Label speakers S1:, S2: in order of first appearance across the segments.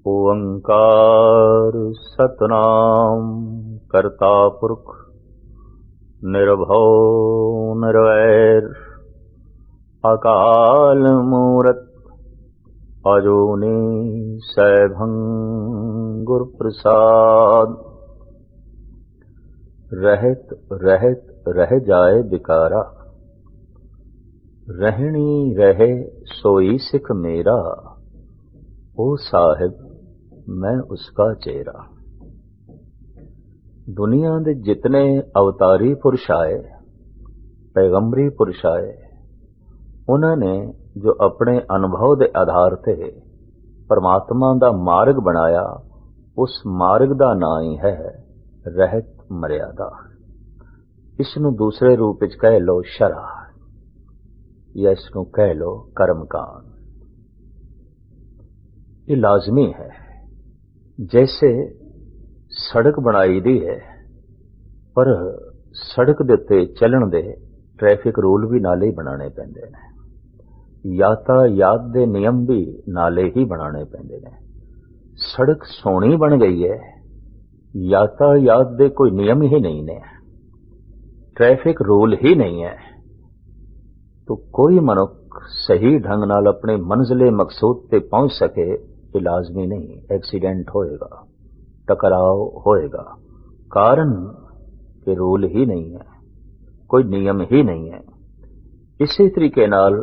S1: ओंकार सतनाम करता पुरख निर्भव निर्वैर अकाल मूरत अजूनी सैभं गुर प्रसाद। रहत रहत रह जाए बिकारा, रहनी रहे सोई सिख मेरा। ओ साहिब मैं उसका चेहरा। दुनिया दे जितने अवतारी पुरुष आए, पैगंबरी पुरुष आए, उन्होंने जो अपने अनुभव के आधार ते परमात्मा का मार्ग बनाया, उस मार्ग का नाम ही है रहत मर्यादा। इसनों दूसरे रूप विच कह लो शरा, या इसनों कह लो कर्मकांड। ये लाजमी है। जैसे सड़क बनाई दी है, पर सड़क दे उत्ते चलण दे ट्रैफिक रूल भी नाले ही बनाने पैंदे ने, यातायात दे नियम भी नाले ही बनाने पैंदे ने। सड़क सोहनी बन गई है, यातायात दे कोई नियम ही नहीं ने, ट्रैफिक रूल ही नहीं है, तो कोई मनुख सही ढंग नाल अपने मंजिले मकसूद ते पहुंच सके ये लाजमी नहीं। एक्सीडेंट होएगा, टकराव होएगा, कारण के रूल ही नहीं है, कोई नियम ही नहीं है। इसी तरीके नाल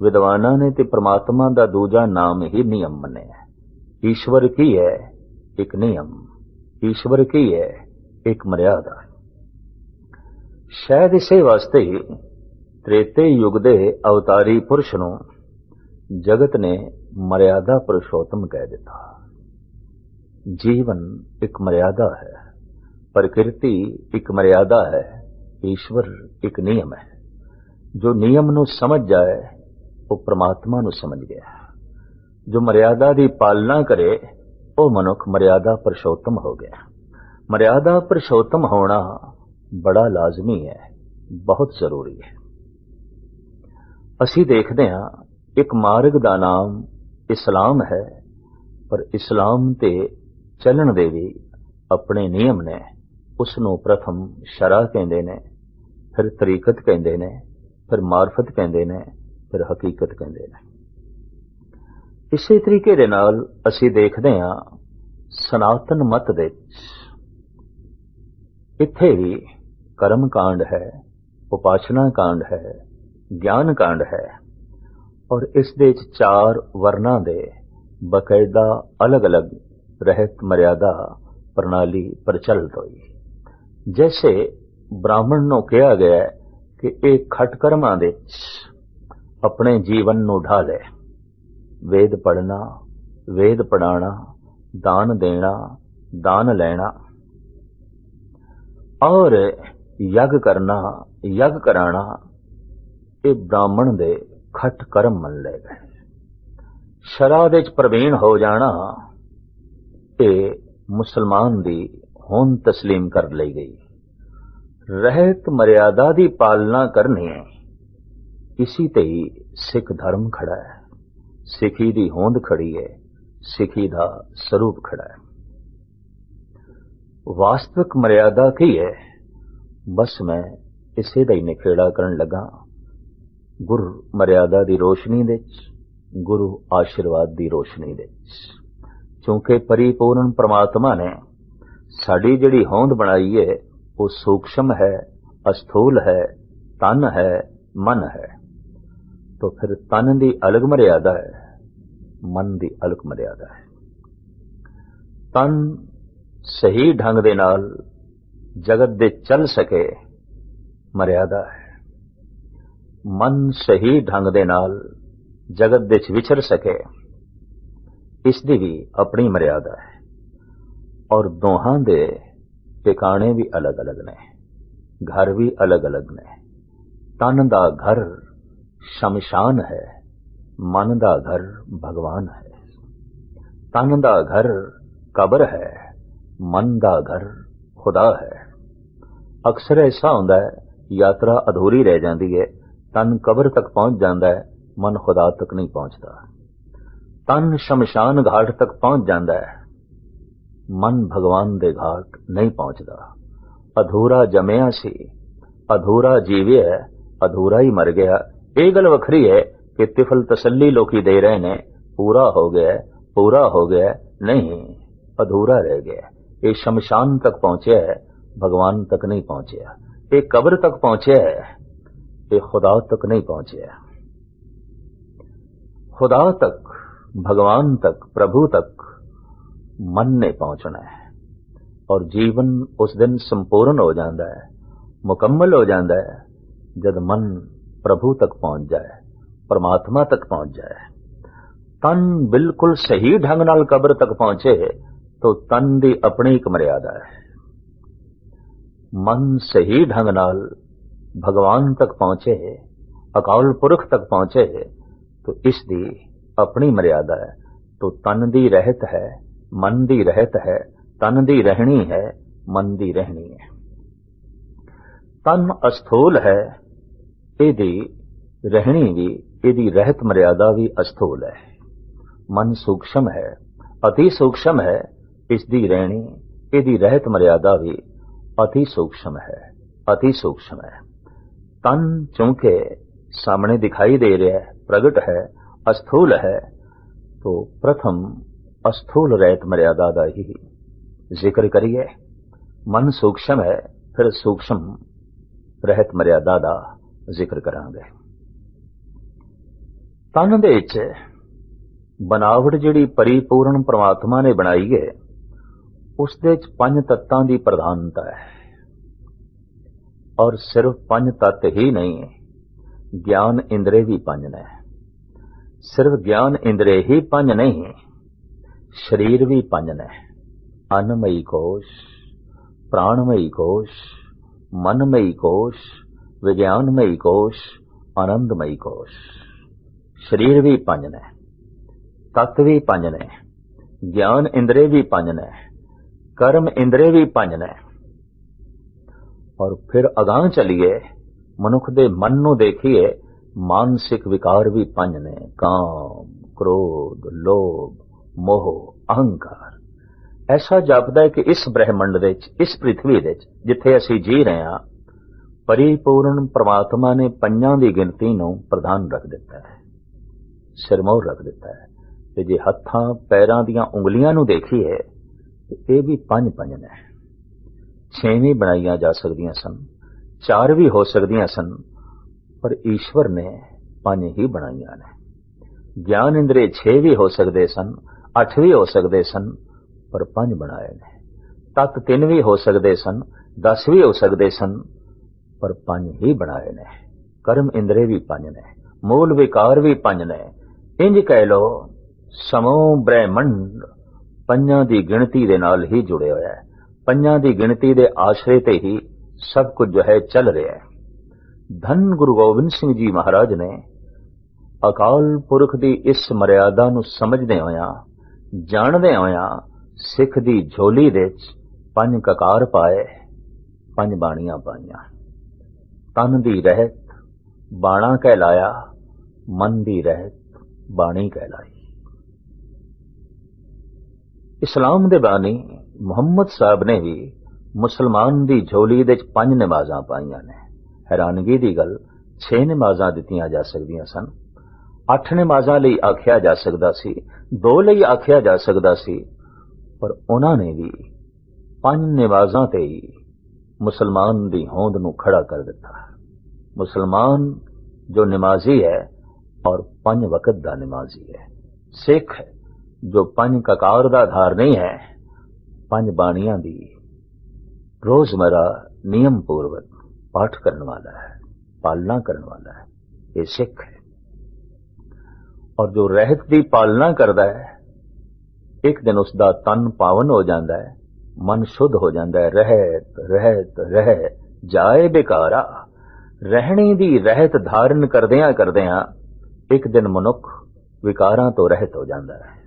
S1: विद्वाना ने ते परमात्मा दा दूजा नाम ही नियम मन्निया। ईश्वर की है एक नियम, ईश्वर की है एक मर्यादा। शायद इसे वास्ते ही त्रेते युग दे अवतारी पुरुष नूं जगत ने मर्यादा पुरुषोत्तम कह दिता। जीवन एक मर्यादा है, प्रकृति एक मर्यादा है, ईश्वर एक नियम है। जो नियम नूं समझ जाए वो परमात्मा नूं समझ गया। जो मर्यादा की पालना करे वो मनुख मर्यादा पुरुषोत्तम हो गया। मर्यादा पुरुषोत्तम होना बड़ा लाजमी है, बहुत जरूरी है। असी देखते हैं एक मार्ग का नाम इस्लाम है, पर इस्लाम ते चलन दे भी अपने नियम ने। उसनों प्रथम शरा कहते ने, फिर तरीकत कहते ने, फिर मार्फत कहते ने, फिर हकीकत कहते ने। इसी तरीके दे नाल असी देखते हैं सनातन मत दे इत्थे भी कर्म कांड है, उपासना कांड है, ज्ञान कांड है, और इस दे चार वर्णा दे बकायदा अलग अलग रहत मर्यादा प्रणाली प्रचलित हुई। जैसे ब्राह्मण नूं कहा गया कि एक खट कर्मां दे अपने जीवन नूं ढाले, वेद पढ़ना, वेद पढ़ाना, दान देना, दान लेना और यज्ञ करना, यज्ञ कराना, ये ब्राह्मण दे खट कर्म मन ले गए। शरा दे प्रवीण हो जाना ये मुसलमान दी होंद तस्लीम कर ली गई। रहत मर्यादा की पालना करनी है, इसी ते ही सिख धर्म खड़ा है, सिखी दी होंद खड़ी है, सिखी दा स्वरूप खड़ा है। वास्तविक मर्यादा की है, बस मैं इसे दा ही निखेड़ा करन लगा। गुरु मर्यादा दी रोशनी दे, गुरु आशीर्वाद दी रोशनी दे। क्योंकि परिपूर्ण परमात्मा ने साड़ी जिहड़ी होंद बनाई है वो सूक्ष्म है, अस्थूल है, तन है, मन है। तो फिर तन दी अलग मर्यादा है, मन दी अलग मर्यादा है। तन सही ढंग दे नाल जगत दे चल सके मर्यादा है, मन सही ढंग दे नाल जगत दे विचर सके इसदी भी अपनी मर्यादा है। और दोहां दे ठिकाने भी अलग अलग ने, घर भी अलग अलग ने। तन दा घर शमशान है, मन दा घर भगवान है। तन दा घर कब्र है, मन दा घर खुदा है। अक्सर ऐसा होंदा है यात्रा अधूरी रह जाती है, तन कब्र तक पहुंच जाता है, मन खुदा तक नहीं पहुंचता। तन शमशान घाट तक पहुंच जाता है, मन भगवान दे घाट नहीं पहुंचता। अधूरा जमिया सी, अधूरा जीविया, अधूरा ही मर गया। ये गल वखरी है कि तिफल तसल्ली लोकी दे रहे ने, पूरा हो गया, पूरा हो गया, नहीं, अधूरा रह गया। ये शमशान तक पहुंचे है, भगवान तक नहीं पहुंचे। ये कब्र तक पहुंचे है, ये खुदा तक नहीं पहुंचे। खुदा तक, भगवान तक, प्रभु तक मन ने पहुंचना है, और जीवन उस दिन संपूर्ण हो जाता है, मुकम्मल हो जाता है जब मन प्रभु तक पहुंच जाए, परमात्मा तक पहुंच जाए। तन बिल्कुल सही ढंग नाल कब्र तक पहुंचे तो तन दी अपनी एक मर्यादा है। मन सही ढंग नाल भगवान तक पहुंचे, अकाल पुरख तक पहुंचे तो इसकी अपनी मर्यादा है। तो तन दी रहत है, मन दी रहत है, तन दी रहनी है, मन दी रहनी है। तन अस्थूल है, इहदी रहनी भी, इहदी रहत मर्यादा भी अस्थूल है। मन सूक्ष्म है, अति सूक्ष्म है, इसदी रहनी, इहदी रहत मर्यादा भी अति सूक्ष्म है, अति सूक्ष्म है। तन चूंकि सामने दिखाई दे रहा है, प्रगट है, अस्थूल है, तो प्रथम अस्थूल रहत मर्यादा का ही जिक्र करिए। मन सूक्ष्म है, फिर सूक्ष्म रहत मर्यादा का जिक्र करांगे। तन दे विच बनावट जिहड़ी परिपूर्ण परमात्मा ने बनाई है, उसदे च पंज तत्तां दी प्रधानता है। और सिर्फ पंज तत्त ही नहीं, ज्ञान इंद्रे भी पंज ने। सिर्फ ज्ञान इंद्रे ही पंज नहीं, शरीर भी पंज ने। अन्नमयी कोश, प्राणमयी कोश, मनमयी कोश, विज्ञानमयी कोश, आनंदमयी कोश। शरीर भी पंज ने, तत्व भी पंज ने, ज्ञान इंद्रे भी पंज ने, कर्म इंद्रे भी पंज ने। और फिर अगां चलिए, मनुख दे मन नूं देखिए, मानसिक विकार भी पंज ने। काम, क्रोध, लोभ, मोह, अहंकार। ऐसा जापदा है कि इस ब्रह्मंड दे विच, इस पृथ्वी दे विच जिथे असीं जी रहे हां, परिपूर्ण परमात्मा ने पंजां दी गिनती नूं प्रधान रख दिता है, सिरमौर रख दिता है। ते जे हत्थां पैरां दीयां उंगलियां नूं देखिए, ये भी पंज पंज ने। छेवीं बनाईयां जा सकदियां सन, चार भी हो सकदियां सन, पर ईश्वर ने पंज ही बनाईयां ने। ज्ञान इंद्रे 6 भी हो सकते सन, 8 भी हो सकते सन, पर पंज बनाए ने। तत्त 3 भी हो सकते सन, 10 भी हो सकते सन, पर पंज ही बनाए ने। कर्म इंद्रे भी पंज ने, मूल विकार भी पंज ने। इंज कह लो, समूह ब्रह्मंड पंजां दी गिणती दे नाल ही जुड़े होया है। पंजां दी गिणती दे आश्रे ते ही सब कुछ जो है चल रहा है। धन गुरु गोबिंद सिंह जी महाराज ने अकाल पुरख दी इस मर्यादा नूं समझदे होया, जाणदे होया, सिख दी झोली दे च पंज ककार पाए, पंज बाणियां पाईयां। तन दी रहत बाणा कहलाया, मन दी रहत बाणी कहलाई। इस्लाम दे बानी मुहम्मद साहब ने भी मुसलमान दी झोली दे च पंज नमाज़ां पाईयां ने। हैरानगी दी गल, 6 नमाज़ां दित्तियां जा सकदियां सन, 8 नमाज़ां लई आख्या जा सकदा सी, 2 लई आख्या जा सकदा सी, पर उन्हां ने भी 5 नमाज़ां ते ही मुसलमान दी होंद नूं खड़ा कर दिता। मुसलमान जो नमाजी है और 5 वक्त दा नमाजी है। सिख जो 5 ककार दा धारनी है, 5 बाणियां दी रोजमर्रा नियम पूर्वक पाठ करने वाला है, पालना करने वाला है, ये सिख है। और जो रहत की पालना करता है, एक दिन उसका तन पावन हो जाता है, मन शुद्ध हो जाता है। रहत रहत रह जाए बेकारा, रहनी दी रहत धारण करदियां करदियां एक दिन मनुख विकारां तो रहत हो जाता है।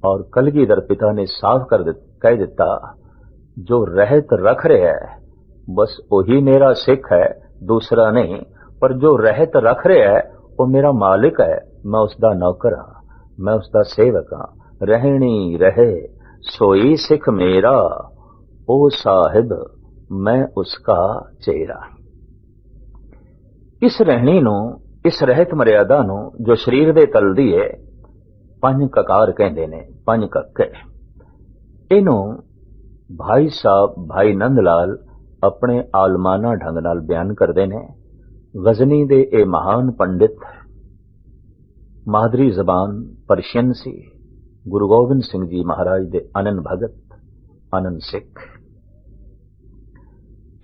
S1: और कलगीधर पिता ने साफ कह दिता, जो रहत रख रहा है बस वही मेरा सिख है, दूसरा नहीं। पर जो रहत रख रहा है वो मेरा मालिक है, मैं उसका नौकर हाँ। मैं उसका सेवक हाँ। रहनी रहे सोई सिख मेरा, ओ साहिब मैं उसका चेहरा। इस रहनी नूं, इस रहत मर्यादा नूं जो शरीर दे तलदी है, पंज ककार कहंदे ने, पंज कक्के। इनू भाई साहब भाई नंद लाल अपने आलमाना ढंग नाल बयान करते ने। गजनी दे ए महान पंडित, मादरी जबान परशियन सी, गुरु गोबिंद सिंह जी महाराज दे अनन भगत, अनन सिख।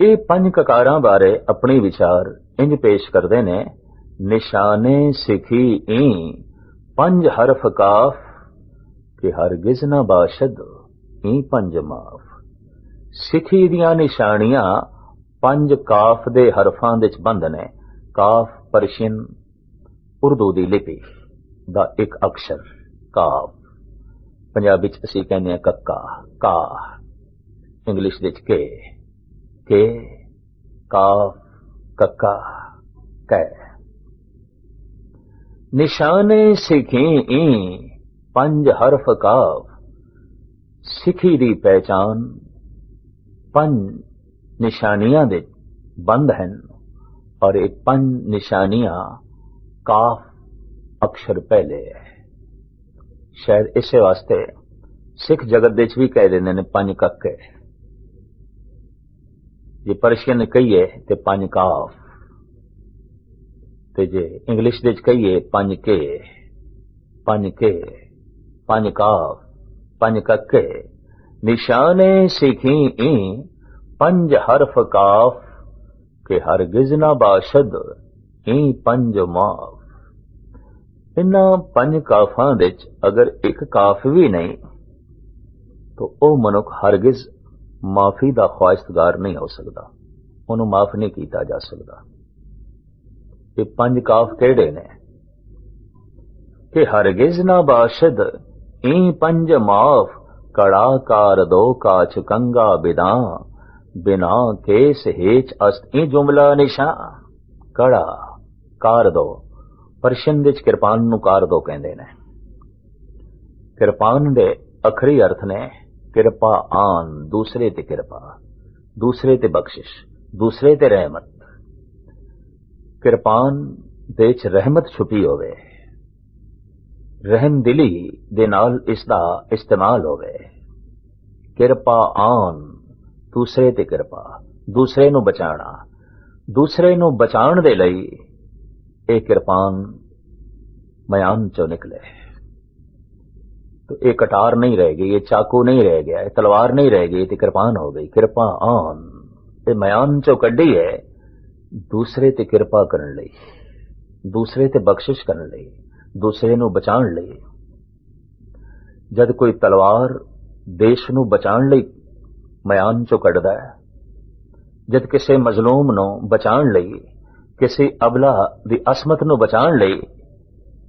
S1: ये पंज ककारां बारे अपने विचार इंज पेश करते ने। निशाने सिखी ई पंज हरफ काफ, कि हरगिज न बाशद ई पंज माफ। सिखी दियां निशानियां पंज काफ दे हरफां दे बंद ने। काफ परशियन उर्दू दी लिपि दा एक अक्षर काफ, पंजाबी च असीं कहने हैं कक्का, का, इंग्लिश विच के, काफ, कक्का, कै। निशाने सिखी ई पंज हरफ काफ, सिखी दी पहचान पंज निशानियां दे बंद हैं। और एक पंज निशानियां काफ अक्षर पहले है। शायद इसे वास्ते सिख जगत दे भी कह देंगे ने पंज कक्के। जे परशियन कहिए ते पंज काफ, ते जे इंग्लिश दे कहिए पंज के, पंज काफ, पंज कक्के। निशाने सिखी ई पंज हरफ काफ, के हरगिज न बाशद ई पंज माफ। इन्हां पंज काफां विच अगर एक काफ भी नहीं तो वह मनुख हरगिज माफी का ख्वाहिशगार नहीं हो सकता, उन्होंने माफ नहीं किया जा सकता। ये पंज काफ केड़े ने? कि हरगिज ना बाशद ई पंज माफ, कड़ा कार दो काच कंगा बिदा, बिना केस हेच अस्त ई जुमला निशा। कड़ा कार दो, परशियन विच किरपान नूं कार दो कहंदे ने। किरपान दे अखरी अर्थ ने किरपा आन, दूसरे ते किरपा, दूसरे ते बख्शिश, दूसरे ते रहमत। किरपान दे च रहमत छुपी होवे, रहम दिली दे नाल इसदा इस्तेमाल होवे। किरपा आन, दूसरे ते किरपा, दूसरे नूं बचाना, दूसरे नूं बचाण दे लई ये किरपान मयान चो निकले। तो ये कटार नहीं रह गई, ये चाकू नहीं रह गया, ये तलवार नहीं रह गई, ये किरपान हो गई। किरपा आन, ये मयान चो कड्डी है दूसरे ते किरपा करन लई, दूसरे ते बख्शिश करन लई, दूसरे नूं बचाण लई। जद कोई तलवार देश नूं बचाण लई मयान चो कड्डदा है, जद किसी मजलूम नूं बचाण लई, किसी अबला दी असमत नूं बचाण लई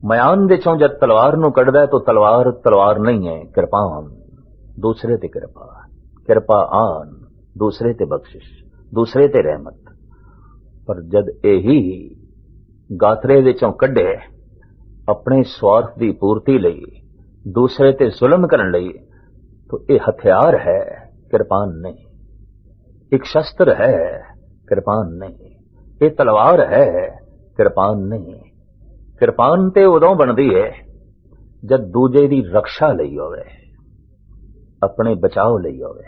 S1: मयान दे चों जद तलवार नूं कड्डदा है, तो तलवार तलवार नहीं है, किरपान, दूसरे ते किरपा। किरपा आन, दूसरे ते बख्शिश, दूसरे ते रहमत। पर जद यही गात्रे दे चों कड्डे अपने स्वार्थ की पूर्ति लई, दूसरे ते जुल्म करन लई, तो यह हथियार है, किरपान नहीं। एक शस्त्र है, किरपान नहीं। ये तलवार है, किरपान नहीं। किरपान ते उदों बनदी है जद दूजे दी रक्षा लई होवे, अपने बचाव लई होवे,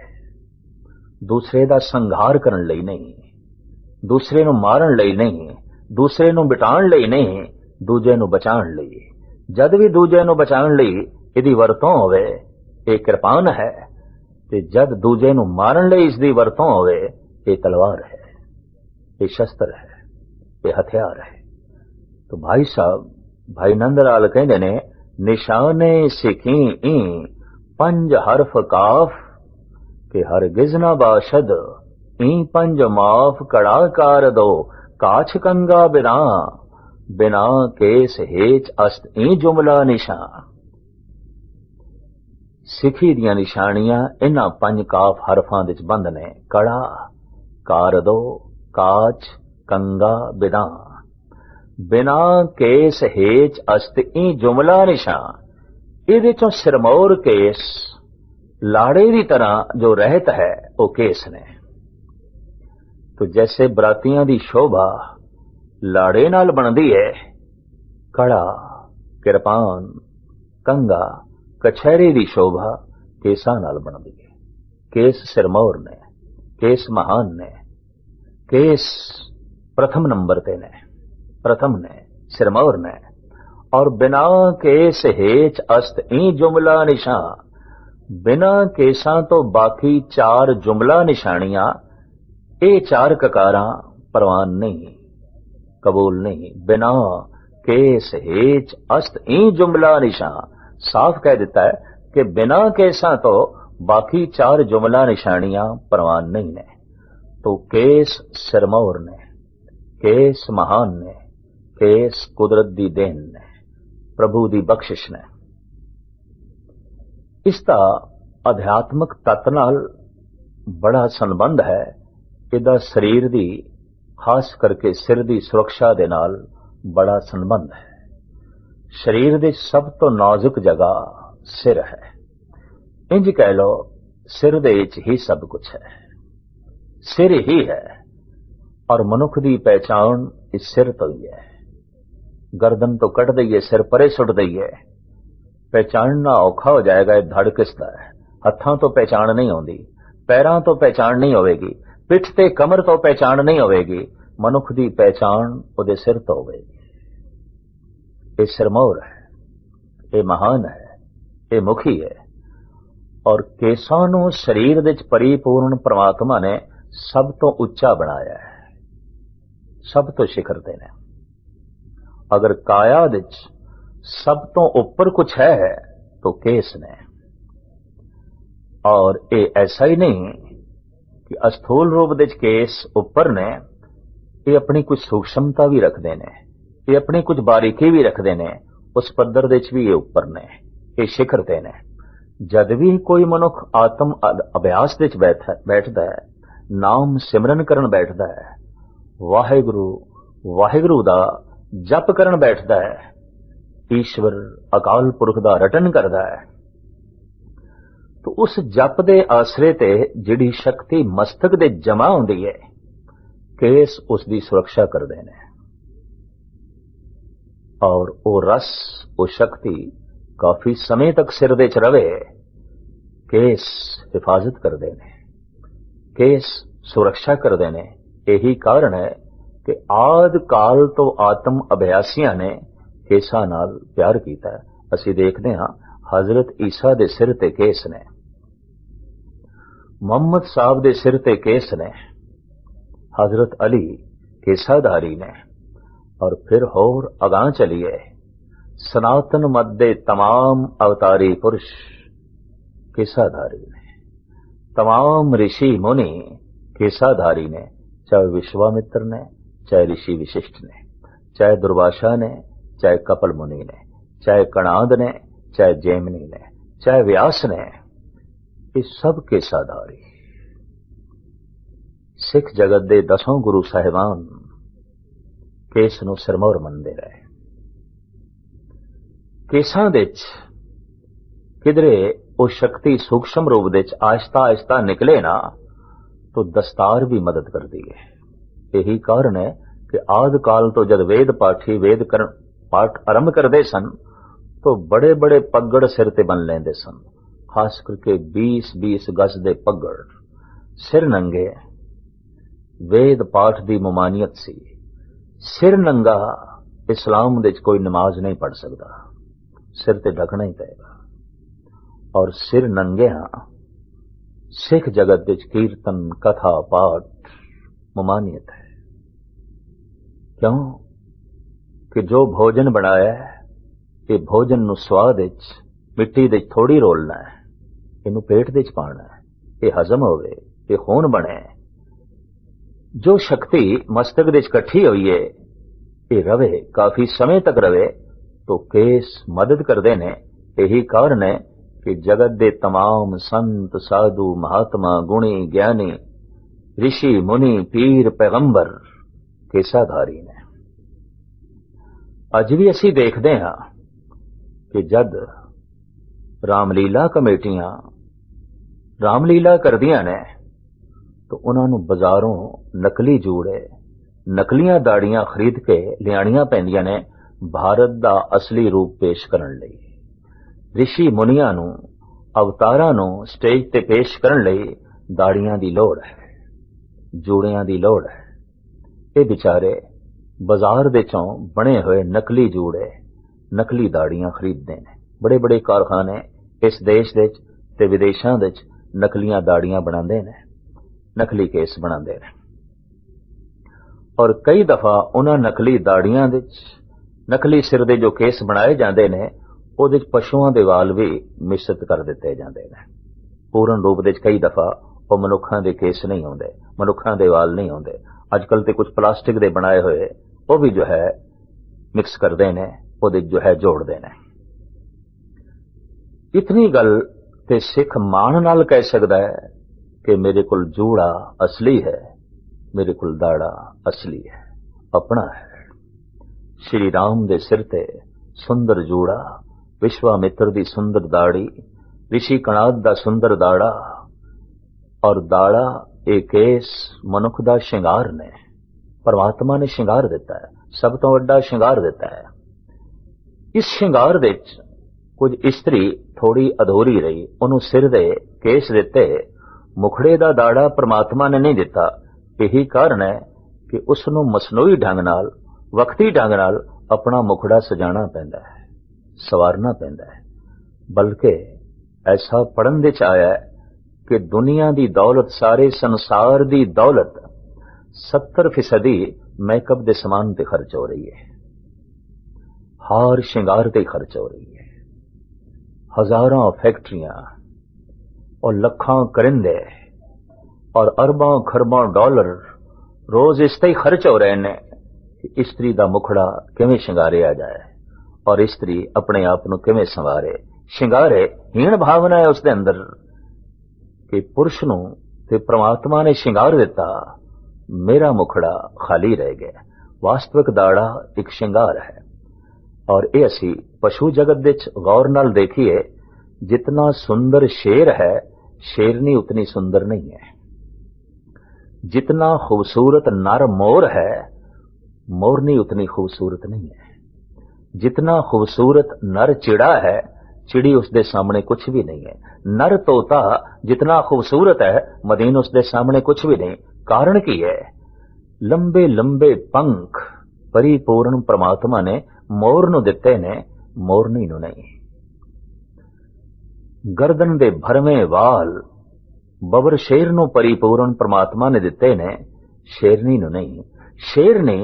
S1: दूसरे दा संघार करन लई नहीं, दूसरे नूं मारन लई नहीं, दूसरे नूं बिटाण लई नहीं, दूजे नूं बचाण लई। जद भी दूजे नूं बचाण लई इहदी वरतों होवे, ये किरपान है। ते जद दूजे नूं मारन लई इसदी वरतों होवे, ये तलवार है, ये शस्त्र है, ये हथियार है। तो भाई साहब भाई नंदलाल कहंदे ने, निशाने सिखी ई पंज हरफ काफ, के हरगिज ना बाशद ई पंज माफ। कड़ा कार दो काछ कंगा बिना, बिना केस हेच अस्त ई जुमला निशा। सिखी दियां निशानियां इन्हां पंज काफ हरफां विच बंद ने। कड़ा कार दो काच कंगा बिना, बिना केस हेच अस्त ई जुमला निशा। ਇਹਦੇ ਚੋਂ ਸਿਰਮੌਰ ਕੇਸ लाड़े की तरह जो रहत है वो केस ने। तो जैसे बरातियां दी शोभा लाड़े नाल बनदी है, कड़ा किरपान कंगा कछहरे की शोभा केसां नाल बनदी है। केस सिरमौर ने, केस महान ने, केस प्रथम नंबर ते ने, प्रथम ने सिरमौर ने। और बिना केस हेच अस्त ई जुमला निशान, बिना केसां तो बाकी चार जुमला निशानियां, ये चार ककारां परवान नहीं, कबूल नहीं। बिना केस हेच अस्त ई जुमला निशान, साफ कह देता है कि बिना केसां तो बाकी चार जुमला निशानियां परवान नहीं ने। तो केस सिरमौर ने, केस महान ने, केस कुदरत दी देन ने, प्रभु दी बख्शिश ने। इसका अध्यात्मक तत्व नाल बड़ा संबंध है। इहदा शरीर दी, खास करके सिर दी सुरक्षा दे नाल बड़ा संबंध है। शरीर दी सब तो नाजुक जगह सिर है। इंज कह लो सिर दे विच ही सब कुछ है, सिर ही है। और मनुख दी पहचान इस सिर तो ही है। गर्दन तो कट दईए, सिर परे सुट दईए, पहचानना औखा हो जाएगा। ये धड़ किसदा है? हत्थां तो पहचान नहीं आउंदी, पैरां तो पहचान नहीं होवेगी, पिठ ते कमर तो पहचान नहीं होवेगी। मनुख दी पहचान उहदे सिर तो होवेगी। ये सिरमौर है, ये महान है, ये मुखी है। और केसां नूं शरीर विच परिपूर्ण परमात्मा ने सब तो उच्चा बनाया है, सब तो शिखर ते ने। अगर काया विच सब तो ऊपर कुछ है तो केस ने। और ये ऐसा ही नहीं कि अस्थूल रूप दे केस ऊपर ने, ये अपनी कुछ सूक्ष्मता भी रखते ने, ये अपनी कुछ बारीकी भी रखते ने। उस पद्धर दे भी ये ऊपर ने, ये शिखर ते ने। जद भी कोई मनुख आत्म अभ्यास दे बैठदा है, नाम सिमरन करन बैठदा है, वाहिगुरु वाहिगुरु दा जप करन बैठदा है, ईश्वर अकाल पुरख दा रटन करदा है, तो उस जप दे आसरे ते जिहड़ी शक्ति मस्तक दे जमा हुंदी है, केस उसकी सुरक्षा करदे ने। और वो रस, वो शक्ति काफी समय तक सिर दे च रवे। केस हिफाजत करदे ने, केस सुरक्षा करदे ने। यही कारण है कि आद काल तो आत्म अभ्यासियां ने केसां नाल प्यार कीता है। असीं देखदे हां हजरत ईसा दे सिर ते केस ने, मुहम्मद साहब दे सिर ते केस ने, हजरत अली केसाधारी ने। और फिर होर अगां चलिए, सनातन मत दे तमाम अवतारी पुरुष केसाधारी ने, तमाम ऋषि मुनि केसाधारी ने। चाहे विश्वामित्र ने, चाहे ऋषि विशिष्ट ने, चाहे दुर्वासा ने, चाहे कपिल मुनि ने, चाहे कणाद ने, चाहे जैमिनी ने, चाहे व्यास ने, ये सब केसाधारी। सिख जगत दे 10 गुरु साहिबान केस नूं सिरमौर मनदे रहे। केसां दे किधरे वो शक्ति सूक्ष्म रूप दे आहिस्ता आहिस्ता निकले ना, तो दस्तार भी मदद करती है। यही कारण है कि आद काल तो जब वेद पाठी पाठ आरंभ करते सन, तो बड़े बड़े पगड़ सिर ते बन लेंदे सन, खास करके 20-20 गज दे पगड़, सिर नंगे। वेद पाठ दी मुमानियत सी। सिर नंगा इस्लाम दे कोई नमाज नहीं पढ़ सकता, सिर ते ढकना ही पएगा। और सिर नंगे हां सिख जगत विच कीर्तन कथा पाठ मुमानियत है। क्यों कि जो भोजन बनाया है, ये भोजन नु स्वाद विच मिट्टी दे थोड़ी रोलना है, इनू पेट दे पाना है, ये हजम होवे, ये खून बने। जो शक्ति मस्तक दे इकट्ठी हुई है, ये रवे, काफी समय तक रवे, तो केस मदद करते ने। यही कारण है कि जगत दे तमाम संत साधु महात्मा गुणी ज्ञानी ऋषि मुनि पीर पैगंबर केसाधारी ने। अज भी असी देखते हाँ कि जद रामलीला कमेटियां रामलीला करदियां ने तो उन्होंने बाजारों नकली जूड़े नकलियां दाड़ियां खरीद के लियाणियां पैंदियां ने भारत का असली रूप पेश करने लई। ऋषि मुनियां नूं अवतारां नूं स्टेज ते पेश करने लई दाड़ियां दी लोड़ है, जूड़ियां दी लोड़ है। ये बेचारे बाजार दे चों बने हुए नकली जूड़े नकली दाड़ियां खरीदते हैं। बड़े बड़े कारखाने इस देश दे ते विदेशां दे नकलियां दाड़ियां बनाते हैं, नकली केस बनाते हैं। और कई दफा उन्हां नकली दाड़ियां दे नकली सिर दे जो केस बनाए जाते हैं उहदे पशुओं के वाल भी मिश्रित कर दिते जाते हैं। पूर्ण रूप दे कई दफा वो मनुखां दे केस नहीं आउंदे, मनुखां दे वाल नहीं आउंदे। अजकल ते कुछ प्लास्टिक दे बनाए हुए वो भी जो है मिक्स करते हैं, वो जो है जोड़ते हैं। इतनी गल ते सिख मान नाल कह सकता है कि मेरे कुल जूड़ा असली है, मेरे कुल दाड़ा असली है, अपना है। श्री राम दे सिर ते सुंदर जूड़ा, विश्वामित्र दी सुंदर दाड़ी, ऋषि कणाद दा सुंदर दाड़ा और दाड़ा एक केस मनुख दा श्रृंगार ने। परमात्मा ने श्रृंगार दिता है, सब तो वड्डा श्रृंगार दिता है। इस श्रृंगार दे कुछ इस्त्री थोड़ी अधूरी रही, उन्होंने सिर दे केस दिते, मुखड़े दा दाड़ा परमात्मा ने नहीं दिता। यही कारण है कि उसनों मसनूई ढंग नाल वक्ती ढंग नाल अपना मुखड़ा सजाना पैंदा है, सवारना पैंदा है। बल्कि ऐसा पढ़न दे च आया है कि दुनिया दी दौलत, सारे संसार दी दौलत 70% मेकअप दे समान ते खर्च हो रही है, हार श्रृंगार ते खर्च हो रही है। हजारों फैक्ट्रियां और लखां करिंदे और अरबों खरबों डॉलर रोज इस ते खर्च हो रहे ने कि स्त्री दा मुखड़ा किवें श्रृंगारिया जाए और स्त्री अपने आप नूं किवें संवारे श्रृंगारे। हीण भावना है उसके अंदर कि पुरुष नूं ते परमात्मा ने श्रृंगार दिता, मेरा मुखड़ा खाली रह गया। वास्तविक दाड़ा एक श्रृंगार है। और ये असी पशु जगत दे गौर नाल देखिए, जितना सुंदर शेर है शेरनी उतनी सुंदर नहीं है। जितना खूबसूरत नर मोर है मोरनी उतनी खूबसूरत नहीं है। जितना खूबसूरत नर चिड़ा है चिड़ी उसके सामने कुछ भी नहीं है। नर तोता जितना खूबसूरत है मदीन उसके सामने कुछ भी नहीं। कारण की है, लंबे लंबे पंख परिपूर्ण परमात्मा ने मोर नूं दिते ने, मोरनी नूं नहीं। गर्दन दे भरवें वाल बबर शेर नूं परिपूर्ण परमात्मा ने दिते ने, शेरनी नूं नहीं। शेरनी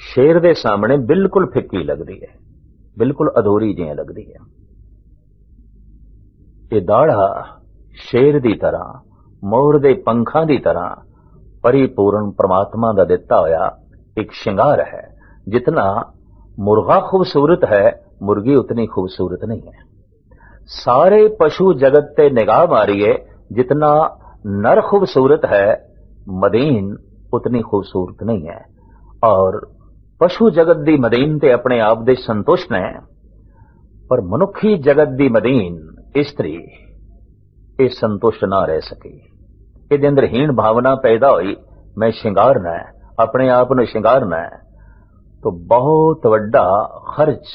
S1: शेर दे सामने बिल्कुल फिक्की लगती है, बिल्कुल अधूरी जिही लगती है। ये दाड़ा शेर दी तरह, मोर दे पंखां दी तरह परिपूर्ण परमात्मा दा दिता होया एक श्रृंगार है। जितना मुर्गा खूबसूरत है मुर्गी उतनी खूबसूरत नहीं है। सारे पशु जगत ते निगाह मारिए, जितना नर खूबसूरत है मदीन उतनी खूबसूरत नहीं है। और पशु जगत दी मदीन ते अपने आप दे संतुष्ट ने, पर मनुखी जगत दी मदीन स्त्री ये संतुष्ट ना रह सकी। ये अंदर हीण भावना पैदा हुई, मैं श्रृंगारना है, अपने आप नूं श्रृंगारना है। तो बहुत वड्डा खर्च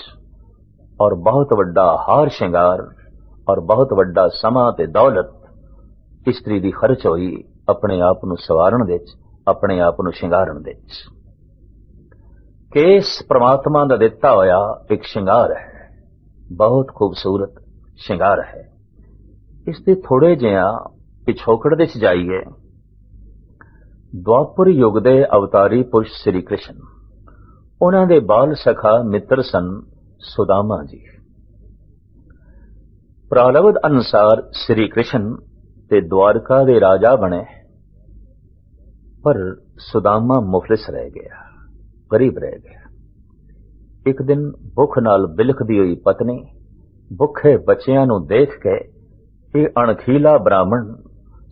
S1: और बहुत वड्डा हार श्रृंगार और बहुत वड्डा समा ते दौलत स्त्री दी खर्च हुई अपने आप नूं सवारण दे, अपने आप नूं श्रृंगारन दे। केस परमात्मा दा दिता होया एक श्रृंगार है, बहुत खूबसूरत श्रृंगार है। इसके थोड़े जिहा पिछोकड़ दे च जाइए। द्वापर युग दे अवतारी पुरुष श्री कृष्ण, उन्हां दे बाल सखा मित्र सन सुदामा जी। प्रारब्ध अनुसार श्री कृष्ण ते द्वारका दे राजा बने, पर सुदामा मुफलिस रह गया, गरीब रह गया। एक दिन भुख नाल बिलखदी हुई पत्नी भुखे बच्चियां नूं देख के ये अणखीला ब्राह्मण